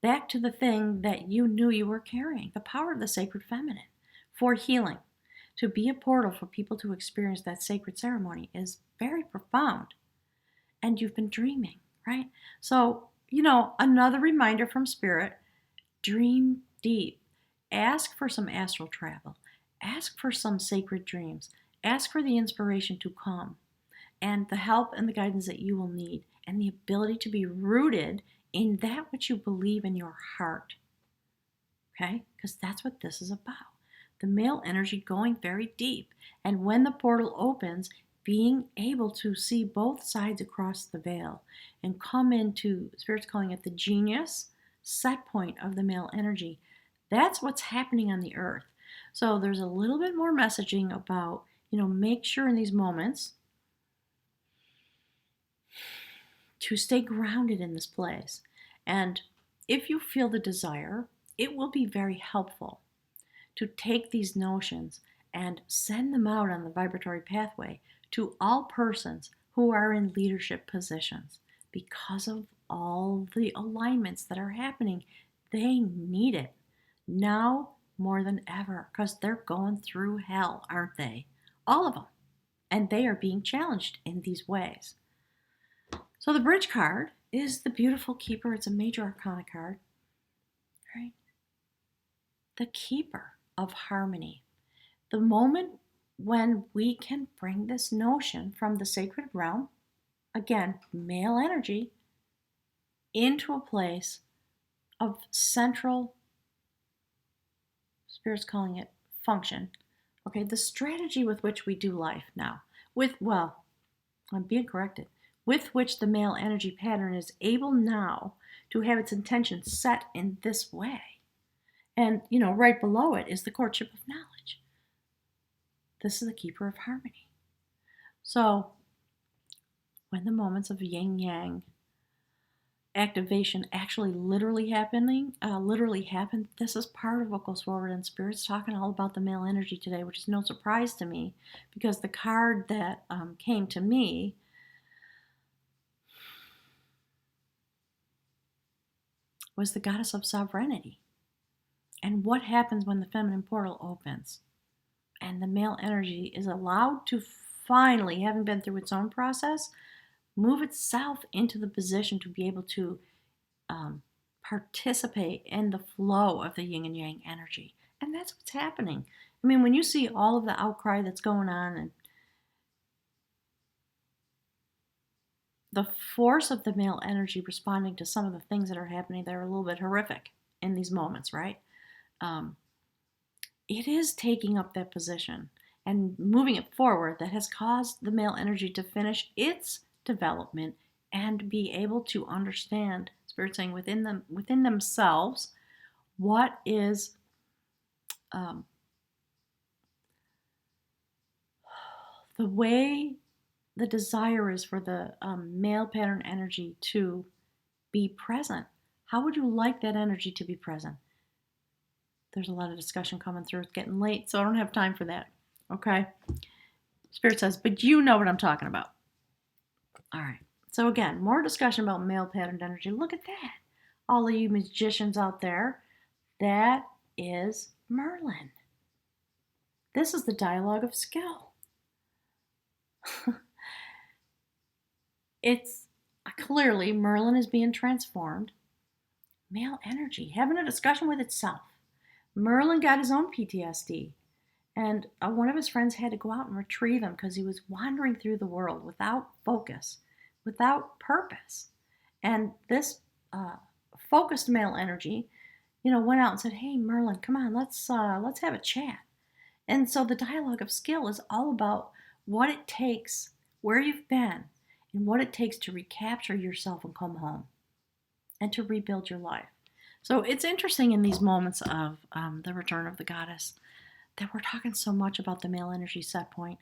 back to the thing that you knew you were carrying, the power of the sacred feminine for healing. To be a portal for people to experience that sacred ceremony is very profound. And you've been dreaming, right? So, another reminder from Spirit, dream deep. Ask for some astral travel. Ask for some sacred dreams. Ask for the inspiration to come and the help and the guidance that you will need and the ability to be rooted in that which you believe in your heart. Okay? Because that's what this is about. The male energy going very deep. And when the portal opens, being able to see both sides across the veil and come into, Spirit's calling it the genius set point of the male energy. That's what's happening on the earth. So there's a little bit more messaging about, make sure in these moments to stay grounded in this place. And if you feel the desire, it will be very helpful to take these notions and send them out on the vibratory pathway to all persons who are in leadership positions because of all the alignments that are happening. They need it now more than ever because they're going through hell, aren't they? All of them. And they are being challenged in these ways. So the bridge card is the beautiful keeper. It's a major arcana card, right? The keeper of harmony. The moment when we can bring this notion from the sacred realm, again, male energy, into a place of central, Spirit's calling it function. Okay, the strategy with which we do life now, I'm being corrected, with which the male energy pattern is able now to have its intention set in this way. And, right below it is the courtship of knowledge. This is the keeper of harmony. So, when the moments of yin yang activation actually literally happen, this is part of what goes forward. And Spirit's talking all about the male energy today, which is no surprise to me because the card that came to me was the goddess of sovereignty. And what happens when the feminine portal opens and the male energy is allowed to finally, having been through its own process, move itself into the position to be able to participate in the flow of the yin and yang energy. And that's what's happening. I mean, when you see all of the outcry that's going on and the force of the male energy responding to some of the things that are happening that are a little bit horrific in these moments, right? It is taking up that position and moving it forward that has caused the male energy to finish its development and be able to understand, Spirit saying within themselves, what is the way the desire is for the male pattern energy to be present. How would you like that energy to be present? There's a lot of discussion coming through. It's getting late, so I don't have time for that. Okay? Spirit says, but you know what I'm talking about. All right. So again, more discussion about male patterned energy. Look at that. All of you magicians out there, that is Merlin. This is the dialogue of skill. It's clearly Merlin is being transformed. Male energy, having a discussion with itself. Merlin got his own PTSD, and one of his friends had to go out and retrieve him because he was wandering through the world without focus, without purpose. And this focused male energy, went out and said, "Hey, Merlin, come on, let's have a chat." And so the dialogue of skill is all about what it takes, where you've been, and what it takes to recapture yourself and come home and to rebuild your life. So it's interesting in these moments of the return of the goddess that we're talking so much about the male energy set point,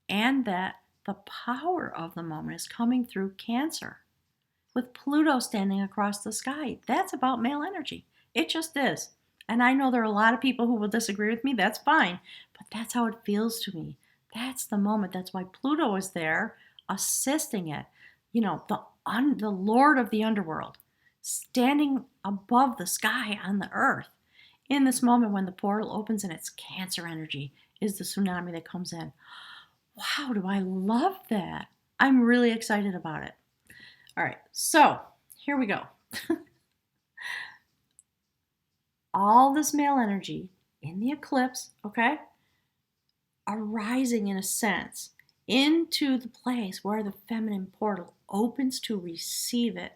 and that the power of the moment is coming through Cancer with Pluto standing across the sky. That's about male energy. It just is. And I know there are a lot of people who will disagree with me. That's fine. But that's how it feels to me. That's the moment. That's why Pluto is there assisting it. The Lord of the underworld standing above the sky on the earth in this moment when the portal opens and it's Cancer energy is the tsunami that comes in. Wow, do I love that? I'm really excited about it. All right, so here we go. All this male energy in the eclipse, okay, arising in a sense into the place where the feminine portal opens to receive it.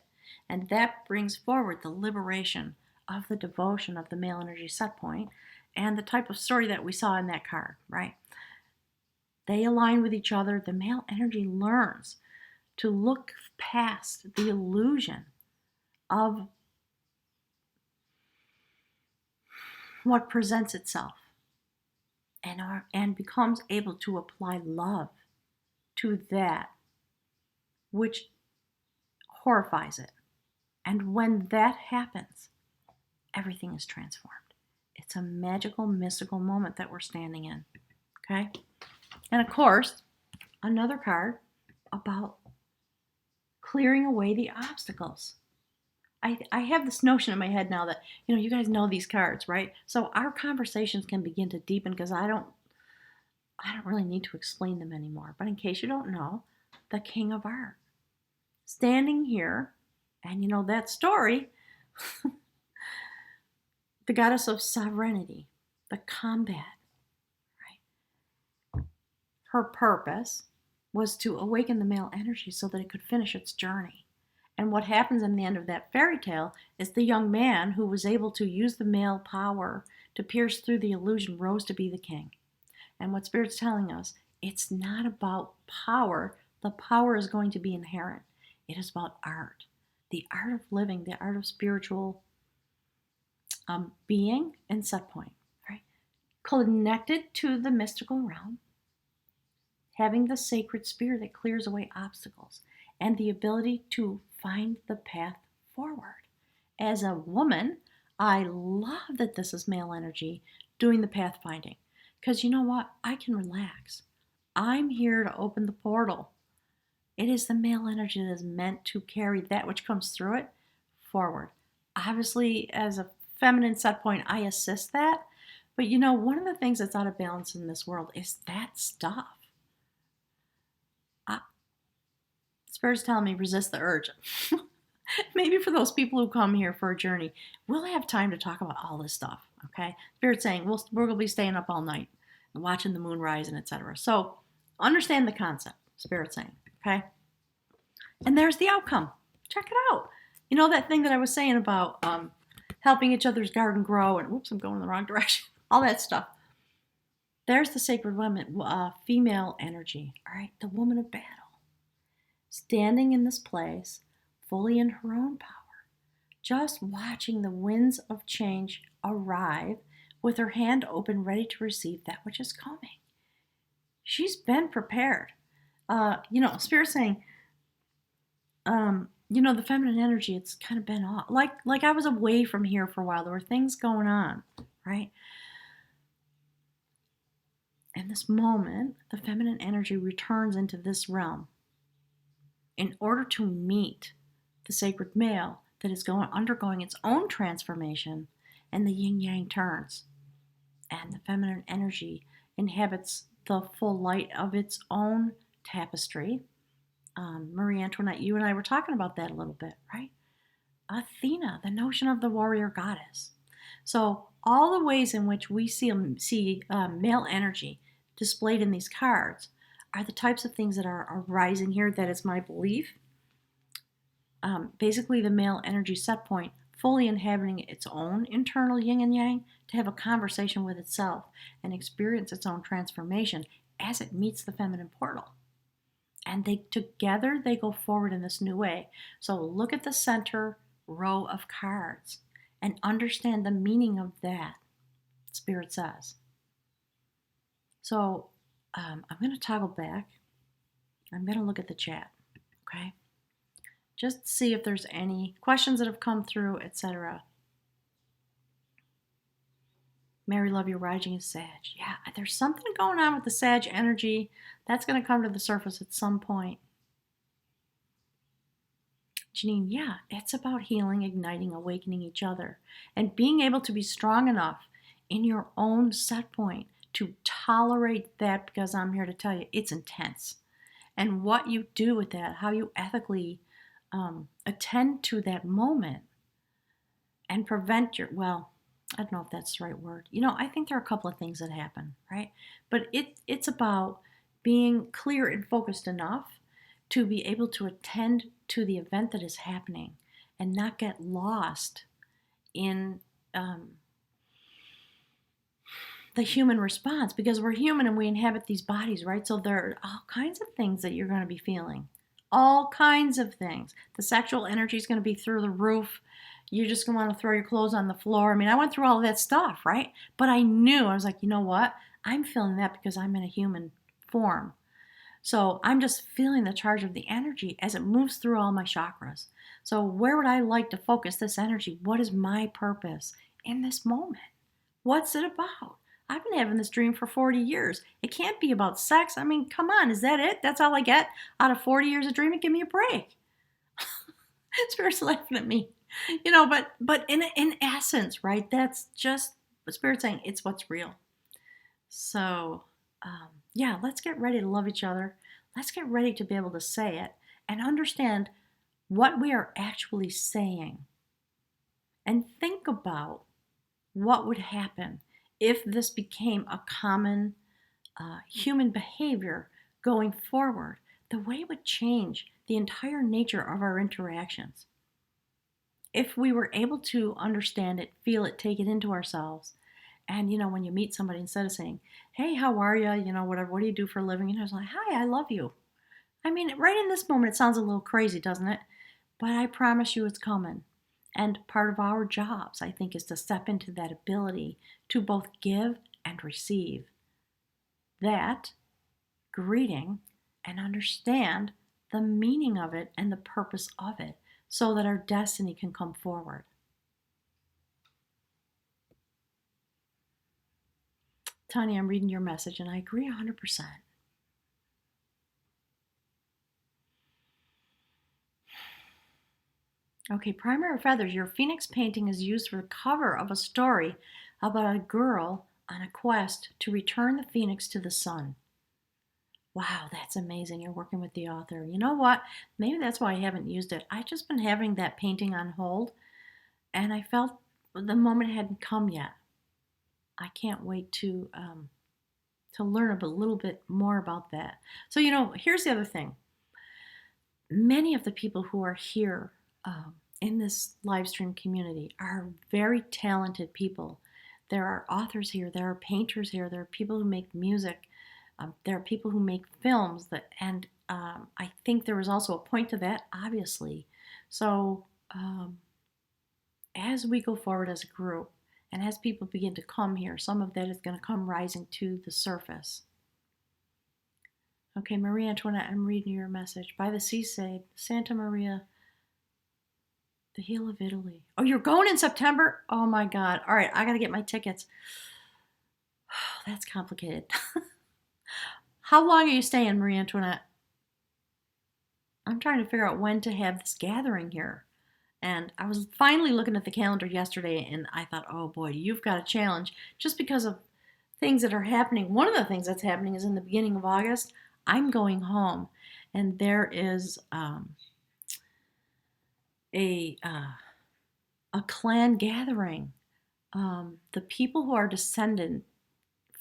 And that brings forward the liberation of the devotion of the male energy set point and the type of story that we saw in that card, right? They align with each other. The male energy learns to look past the illusion of what presents itself and becomes able to apply love to that which horrifies it. And when that happens, everything is transformed. It's a magical, mystical moment that we're standing in. Okay? And of course, another card about clearing away the obstacles. I have this notion in my head now that, you guys know these cards, right? So our conversations can begin to deepen because I don't really need to explain them anymore. But in case you don't know, the King of Art. Standing here, and that story, the goddess of sovereignty, the combat, right? Her purpose was to awaken the male energy so that it could finish its journey. And what happens in the end of that fairy tale is the young man who was able to use the male power to pierce through the illusion rose to be the king. And what Spirit's telling us, it's not about power. The power is going to be inherent. It is about art, the art of living, the art of spiritual being and set point, right? Connected to the mystical realm, having the sacred spirit that clears away obstacles, and the ability to find the path forward. As a woman, I love that this is male energy doing the pathfinding. Because you know what? I can relax. I'm here to open the portal. It is the male energy that is meant to carry that which comes through it forward. Obviously, as a feminine set point, I assist that. But one of the things that's out of balance in this world is that stuff. Spirit's telling me resist the urge. Maybe for those people who come here for a journey, we'll have time to talk about all this stuff, okay? Spirit's saying we're going to be staying up all night and watching the moon rise and etc. So understand the concept, Spirit's saying, okay? And there's the outcome. Check it out. That thing that I was saying about helping each other's garden grow and, whoops, I'm going in the wrong direction. All that stuff. There's the sacred woman, female energy, all right? The woman of battle. Standing in this place, fully in her own power, just watching the winds of change arrive with her hand open, ready to receive that which is coming. She's been prepared. Spirit saying, the feminine energy, it's kind of been off. Like I was away from here for a while. There were things going on, right? In this moment, the feminine energy returns into this realm in order to meet the sacred male that is undergoing its own transformation, and the yin-yang turns. And the feminine energy inhabits the full light of its own tapestry. Marie Antoinette, you and I were talking about that a little bit, right? Athena, the notion of the warrior goddess. So all the ways in which we see male energy displayed in these cards are the types of things that are arising here. That is my belief. Basically, the male energy set point fully inhabiting its own internal yin and yang to have a conversation with itself and experience its own transformation as it meets the feminine portal. And together they go forward in this new way. So look at the center row of cards and understand the meaning of that, Spirit says. So I'm going to toggle back. I'm going to look at the chat, okay? Just see if there's any questions that have come through, etc. Mary, love your rising is Sag. Yeah, there's something going on with the Sag energy. That's going to come to the surface at some point. Janine, yeah, it's about healing, igniting, awakening each other, and being able to be strong enough in your own set point to tolerate that, because I'm here to tell you, it's intense. And what you do with that, how you ethically attend to that moment and prevent I don't know if that's the right word. I think there are a couple of things that happen, right? But it's about being clear and focused enough to be able to attend to the event that is happening and not get lost in the human response, because we're human and we inhabit these bodies, right? So there are all kinds of things that you're going to be feeling. All kinds of things. The sexual energy is going to be through the roof. You're just going to want to throw your clothes on the floor. I mean, I went through all of that stuff, right? But I was like, you know what? I'm feeling that because I'm in a human form. So I'm just feeling the charge of the energy as it moves through all my chakras. So where would I like to focus this energy? What is my purpose in this moment? What's it about? I've been having this dream for 40 years. It can't be about sex. I mean, come on, is that it? That's all I get out of 40 years of dreaming? Give me a break. Spirit's laughing at me. But in essence, right, that's just what Spirit's saying. It's what's real. So, let's get ready to love each other. Let's get ready to be able to say it and understand what we are actually saying. And think about what would happen if this became a common human behavior going forward. The way it would change the entire nature of our interactions. If we were able to understand it, feel it, take it into ourselves, and when you meet somebody, instead of saying, hey, how are you, whatever, what do you do for a living, it's like, hi, I love you. I mean, right in this moment, it sounds a little crazy, doesn't it? But I promise you it's coming. And part of our jobs, I think, is to step into that ability to both give and receive that greeting and understand the meaning of it and the purpose of it so that our destiny can come forward. Tanya, I'm reading your message and I agree 100%. Okay, Primary Feathers, your Phoenix painting is used for the cover of a story about a girl on a quest to return the Phoenix to the sun. Wow, that's amazing. You're working with the author. You know what? Maybe that's why I haven't used it. I've just been having that painting on hold, and I felt the moment hadn't come yet. I can't wait to learn a little bit more about that. So, here's the other thing. Many of the people who are here in this live stream community are very talented people. There are authors here, there are painters here, there are people who make music, there are people who make films, and I think there was also a point to that, obviously. So as we go forward as a group, and as people begin to come here, some of that is going to come rising to the surface. Okay, Marie Antoinette, I'm reading your message. By the seaside, Santa Maria, the heel of Italy. Oh, you're going in September? Oh my God. All right, I got to get my tickets. That's complicated. How long are you staying, Marie Antoinette? I'm trying to figure out when to have this gathering here. And I was finally looking at the calendar yesterday and I thought, oh boy, you've got a challenge just because of things that are happening. One of the things that's happening is in the beginning of August, I'm going home, and there is a a clan gathering. The people who are descendant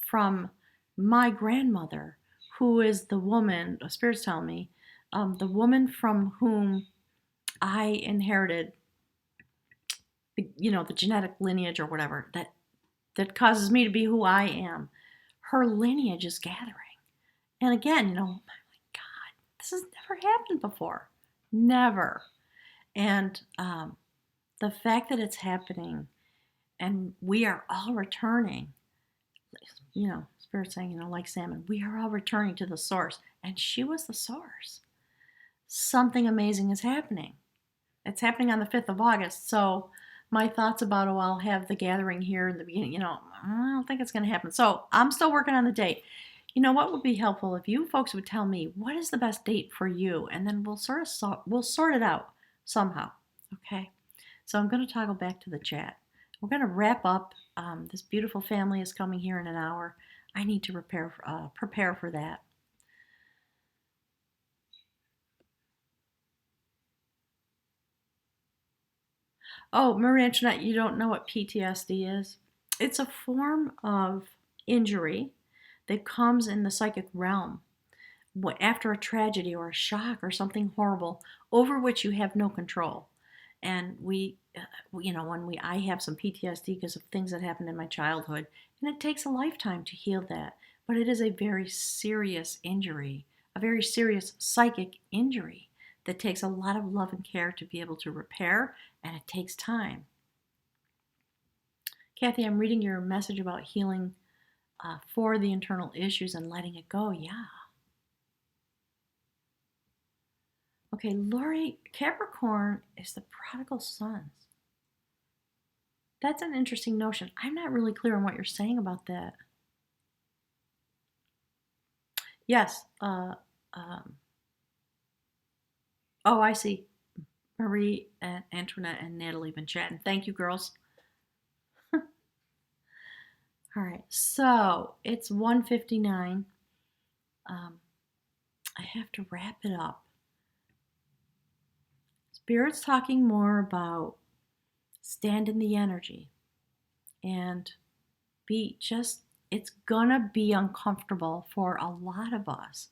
from my grandmother, who is the woman, spirits tell me, the woman from whom I inherited, the genetic lineage or whatever that causes me to be who I am. Her lineage is gathering, and again, oh my God, this has never happened before, never. And the fact that it's happening, and we are all returning, Spirit saying, like salmon, we are all returning to the source, and she was the source. Something amazing is happening. It's happening on the 5th of August. So my thoughts about, I'll have the gathering here in the beginning, I don't think it's going to happen. So I'm still working on the date. What would be helpful if you folks would tell me what is the best date for you, and then we'll sort it out somehow. Okay. So I'm going to toggle back to the chat. We're going to wrap up. This beautiful family is coming here in an hour. I need to prepare for that. Oh, Marie Antoinette, you don't know what PTSD is? It's a form of injury that comes in the psychic realm after a tragedy or a shock or something horrible over which you have no control. And I have some PTSD because of things that happened in my childhood, and it takes a lifetime to heal that. But it is a very serious injury, a very serious psychic injury that takes a lot of love and care to be able to repair, and it takes time. Kathy, I'm reading your message about healing for the internal issues and letting it go. Yeah. Okay, Lori, Capricorn is the prodigal sons. That's an interesting notion. I'm not really clear on what you're saying about that. Yes. Oh, I see. Marie and Antoinette and Natalie been chatting. Thank you, girls. All right, so it's 1:59. I have to wrap it up. Spirit's talking more about stand in the energy and it's gonna be uncomfortable for a lot of us.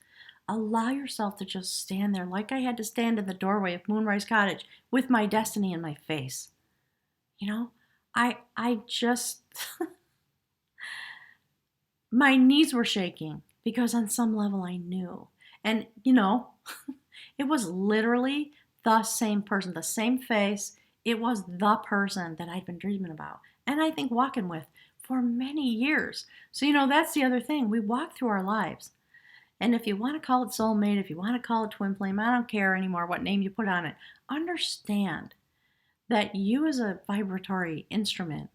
Allow yourself to just stand there like I had to stand in the doorway of Moonrise Cottage with my destiny in my face. I just, my knees were shaking because on some level I knew. And, it was literally the same person, the same face. It was the person that I'd been dreaming about and I think walking with for many years. So, that's the other thing. We walk through our lives. And if you want to call it soulmate, if you want to call it twin flame, I don't care anymore what name you put on it. Understand that you as a vibratory instrument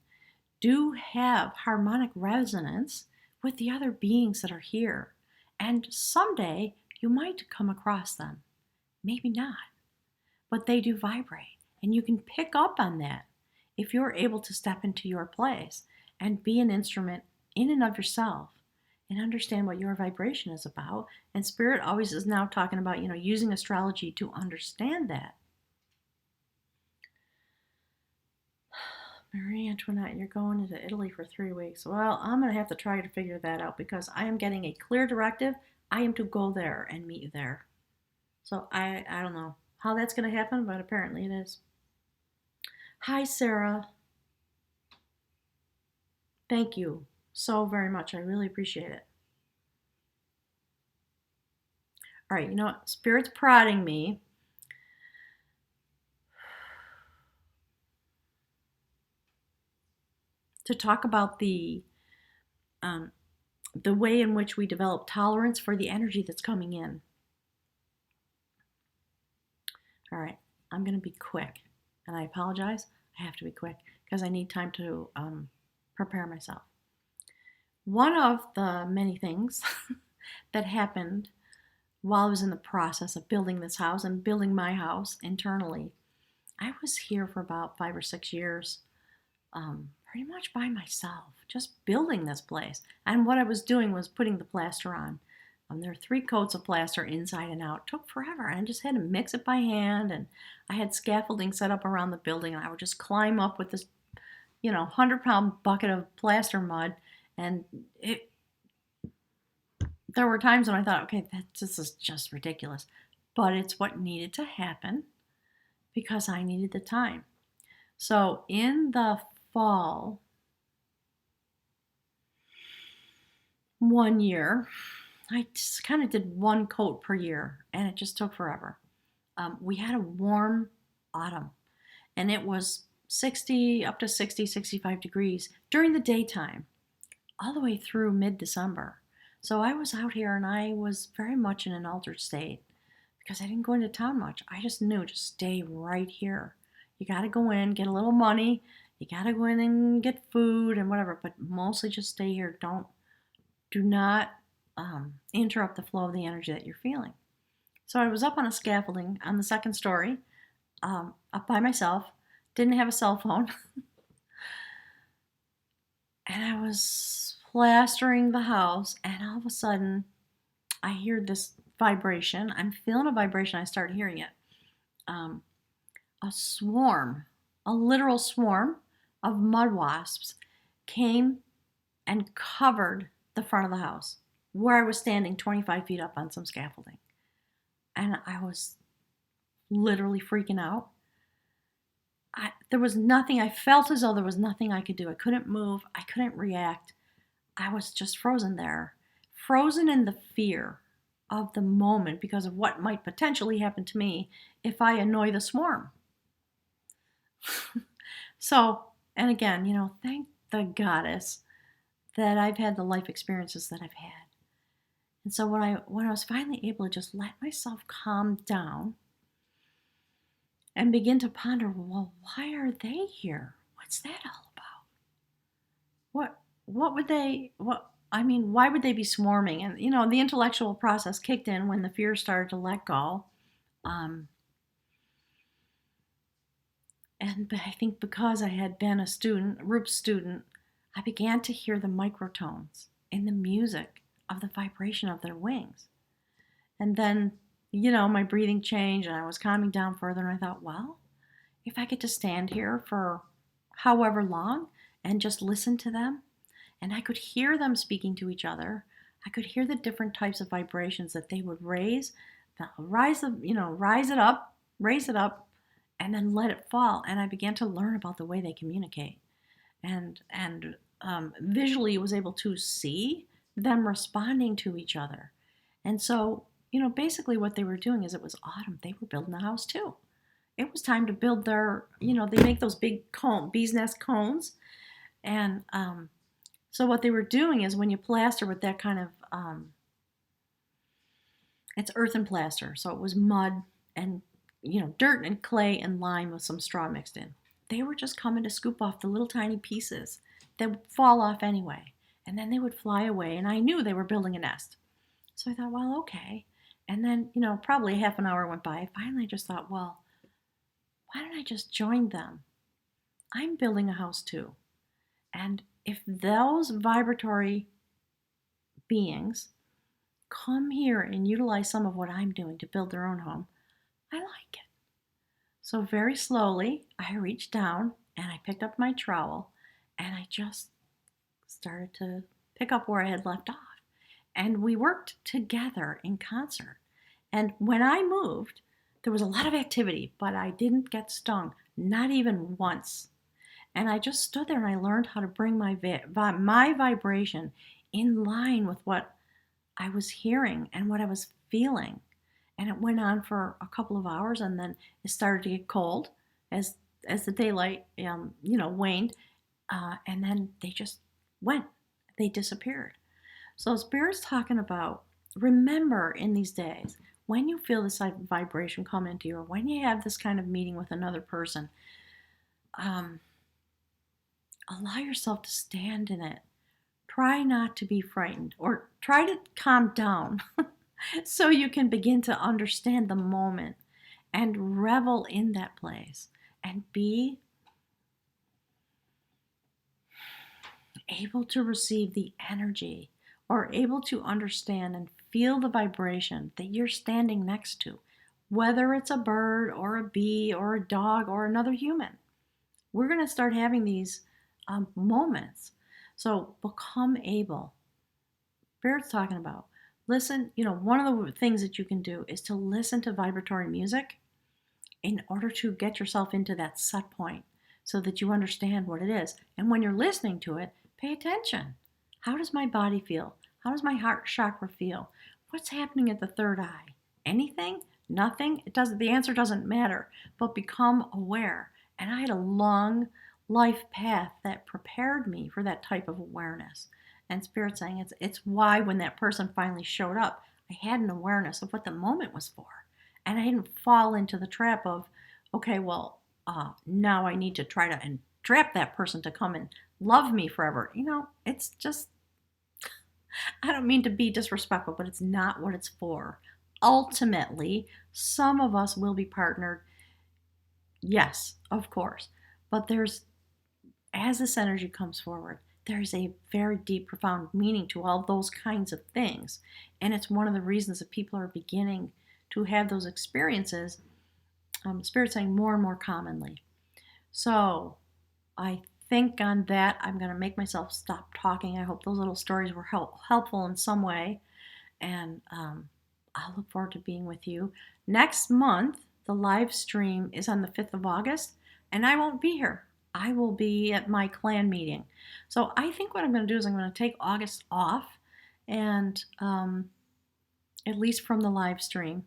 do have harmonic resonance with the other beings that are here. And someday you might come across them. Maybe not. But they do vibrate. And you can pick up on that if you're able to step into your place and be an instrument in and of yourself and understand what your vibration is about. And Spirit always is now talking about, using astrology to understand that. Marie Antoinette, you're going into Italy for 3 weeks. Well, I'm going to have to try to figure that out because I am getting a clear directive. I am to go there and meet you there. So I don't know how that's going to happen, but apparently it is. Hi, Sarah. Thank you so very much. I really appreciate it. All right, Spirit's prodding me. To talk about the way in which we develop tolerance for the energy that's coming in. All right, I'm going to be quick, and I apologize. I have to be quick because I need time to prepare myself. One of the many things that happened while I was in the process of building this house and building my house internally, I was here for about 5 or 6 years, pretty much by myself, just building this place. And what I was doing was putting the plaster on. There are 3 coats of plaster inside and out. It took forever. And I just had to mix it by hand. And I had scaffolding set up around the building. And I would just climb up with this, 100-pound bucket of plaster mud. And there were times when I thought, okay, this is just ridiculous. But it's what needed to happen because I needed the time. So in the fall, one year, I just kind of did 1 coat per year, and it just took forever. We had a warm autumn, and it was 60, up to 60, 65 degrees during the daytime, all the way through mid-December. So I was out here, and I was very much in an altered state because I didn't go into town much. I just knew, just stay right here. You got to go in, get a little money. You got to go in and get food and whatever, but mostly just stay here. Do not interrupt the flow of the energy that you're feeling. So I was up on a scaffolding on the 2nd story, up by myself, didn't have a cell phone, and I was plastering the house, and all of a sudden, I hear this vibration. I'm feeling a vibration. I start hearing it. A swarm, a literal swarm of mud wasps came and covered the front of the house where I was standing 25 feet up on some scaffolding. And I was literally freaking out. There was nothing, I felt as though there was nothing I could do. I couldn't move, I couldn't react. I was just frozen there, frozen in the fear of the moment because of what might potentially happen to me if I annoy the swarm. So, and again, thank the goddess that I've had the life experiences that I've had. And so when I was finally able to just let myself calm down and begin to ponder, well, why are they here? What's that all about? Why would they be swarming? And, the intellectual process kicked in when the fear started to let go. And I think because I had been a ROOP student, I began to hear the microtones in the music of the vibration of their wings. And then, my breathing changed and I was calming down further, and I thought, well, if I get to stand here for however long and just listen to them, and I could hear them speaking to each other, I could hear the different types of vibrations that they would raise it up, raise it up, and then let it fall. And I began to learn about the way they communicate, and visually was able to see them responding to each other. And so, basically what they were doing is, it was autumn. They were building the house too. It was time to build their, they make those big bee's nest cones. And so what they were doing is, when you plaster with that kind of, it's earthen plaster. So it was mud and, dirt and clay and lime with some straw mixed in. They were just coming to scoop off the little tiny pieces that would fall off anyway. And then they would fly away, and I knew they were building a nest. So I thought, well, okay. And then, probably half an hour went by. Finally, I just thought, well, why don't I just join them? I'm building a house too. And if those vibratory beings come here and utilize some of what I'm doing to build their own home, I like it. So very slowly, I reached down and I picked up my trowel, and I just started to pick up where I had left off. And we worked together in concert. And when I moved, there was a lot of activity, but I didn't get stung, not even once. And I just stood there and I learned how to bring my vibration in line with what I was hearing and what I was feeling. And it went on for a couple of hours, and then it started to get cold as the daylight, waned. And then they just went. They disappeared. So Spirit's talking about, remember in these days, when you feel this type of vibration come into you, or when you have this kind of meeting with another person, allow yourself to stand in it. Try not to be frightened, or try to calm down so you can begin to understand the moment and revel in that place and be able to receive the energy, or able to understand and feel the vibration that you're standing next to, whether it's a bird or a bee or a dog or another human. We're going to start having these moments. So become able. Spirit's talking about. Listen, one of the things that you can do is to listen to vibratory music in order to get yourself into that set point so that you understand what it is. And when you're listening to it, pay attention. How does my body feel? How does my heart chakra feel? What's happening at the third eye? Anything? Nothing? The answer doesn't matter, but become aware. And I had a long life path that prepared me for that type of awareness. And Spirit's saying it's why when that person finally showed up, I had an awareness of what the moment was for. And I didn't fall into the trap of, okay, well, now I need to try to entrap that person to come and love me forever. It's just, I don't mean to be disrespectful, but it's not what it's for. Ultimately, some of us will be partnered. Yes, of course. But as this energy comes forward, there's a very deep, profound meaning to all those kinds of things. And it's one of the reasons that people are beginning to have those experiences, Spirit saying more and more commonly. So I think on that, I'm going to make myself stop talking. I hope those little stories were helpful in some way. And I'll look forward to being with you. Next month, the live stream is on the 5th of August, and I won't be here. I will be at my clan meeting. So I think what I'm going to do is I'm going to take August off, and at least from the live stream.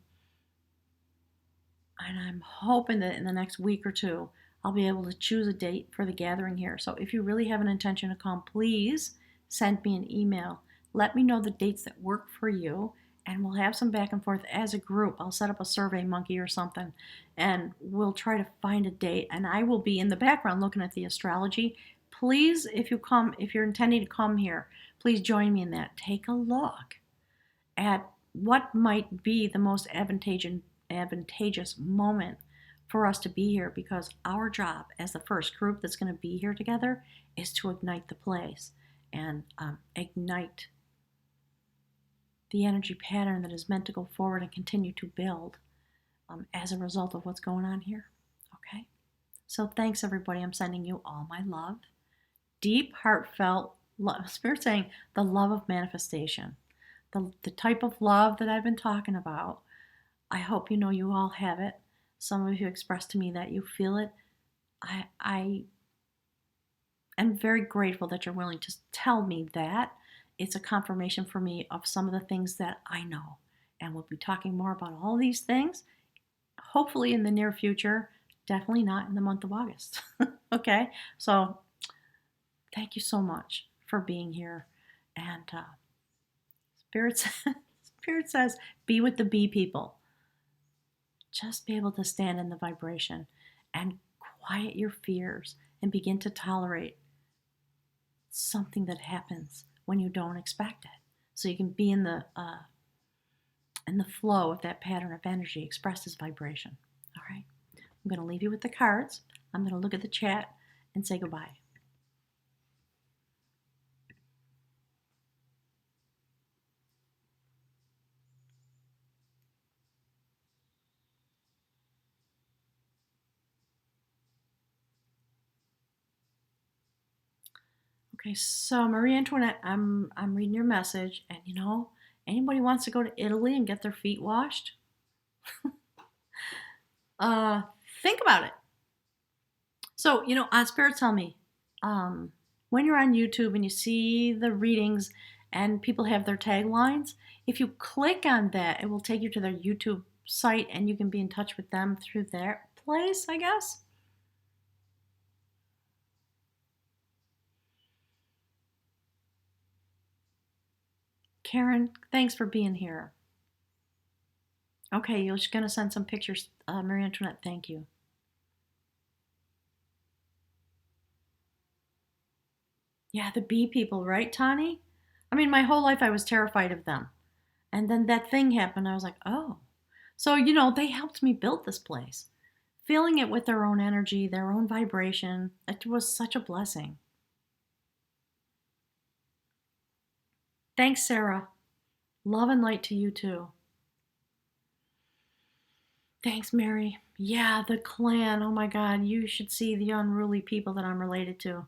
And I'm hoping that in the next week or two, I'll be able to choose a date for the gathering here. So if you really have an intention to come, please send me an email. Let me know the dates that work for you, and we'll have some back and forth as a group. I'll set up a survey monkey or something, and we'll try to find a date. And I will be in the background looking at the astrology. Please, if you're intending to come here, please join me in that. Take a look at what might be the most advantageous moment for us to be here, because our job as the first group that's going to be here together is to ignite the place and ignite the energy pattern that is meant to go forward and continue to build as a result of what's going on here. Okay? So thanks, everybody. I'm sending you all my love. Deep, heartfelt love. Spirit saying the love of manifestation. The type of love that I've been talking about. I hope you all have it. Some of you expressed to me that you feel it. I am very grateful that you're willing to tell me that. It's a confirmation for me of some of the things that I know. And we'll be talking more about all these things, hopefully in the near future, definitely not in the month of August. Okay? So thank you so much for being here. And Spirit says, be with the bee people. Just be able to stand in the vibration and quiet your fears and begin to tolerate something that happens when you don't expect it. So you can be in the flow of that pattern of energy expressed as vibration. All right. I'm going to leave you with the cards. I'm going to look at the chat and say goodbye. Okay, so Marie Antoinette, I'm reading your message, and anybody wants to go to Italy and get their feet washed? Think about it. So, Spirit tell me, when you're on YouTube and you see the readings and people have their taglines, if you click on that, it will take you to their YouTube site and you can be in touch with them through their place, I guess. Karen, thanks for being here. Okay, you're just going to send some pictures. Marie Antoinette, thank you. Yeah, the bee people, right, Tani? I mean, my whole life I was terrified of them. And then that thing happened. I was like, oh. So, they helped me build this place. Feeling it with their own energy, their own vibration. It was such a blessing. Thanks, Sarah. Love and light to you too. Thanks, Mary. Yeah, the clan. Oh my God, you should see the unruly people that I'm related to.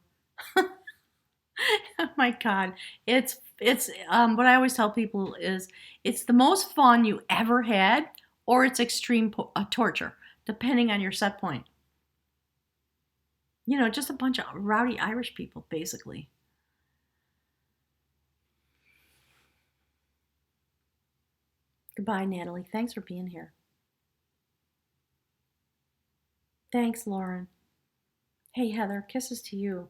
Oh my God, it's what I always tell people is it's the most fun you ever had, or it's extreme torture, depending on your set point. You know, just a bunch of rowdy Irish people, basically. Goodbye, Natalie. Thanks for being here. Thanks, Lauren. Hey, Heather. Kisses to you.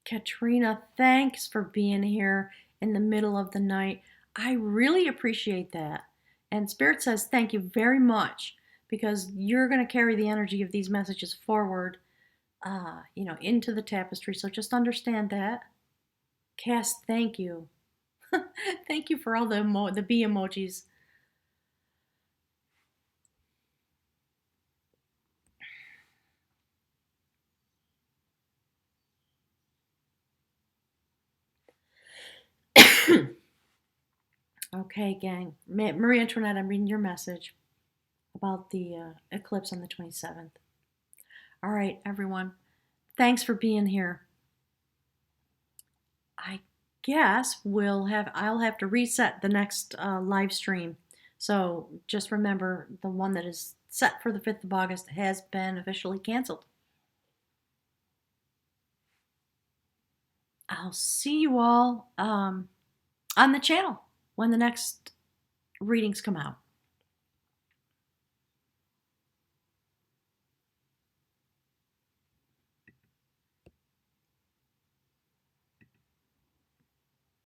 Katrina, thanks for being here in the middle of the night. I really appreciate that. And Spirit says thank you very much because you're going to carry the energy of these messages forward, into the tapestry. So just understand that. Cass, thank you. Thank you for all the bee emojis. Okay, gang. Marie Antoinette, I'm reading your message about the eclipse on the 27th. All right, everyone. Thanks for being here. I guess I'll have to reset the next live stream. So just remember the one that is set for the 5th of August has been officially canceled. I'll see you all on the channel when the next readings come out.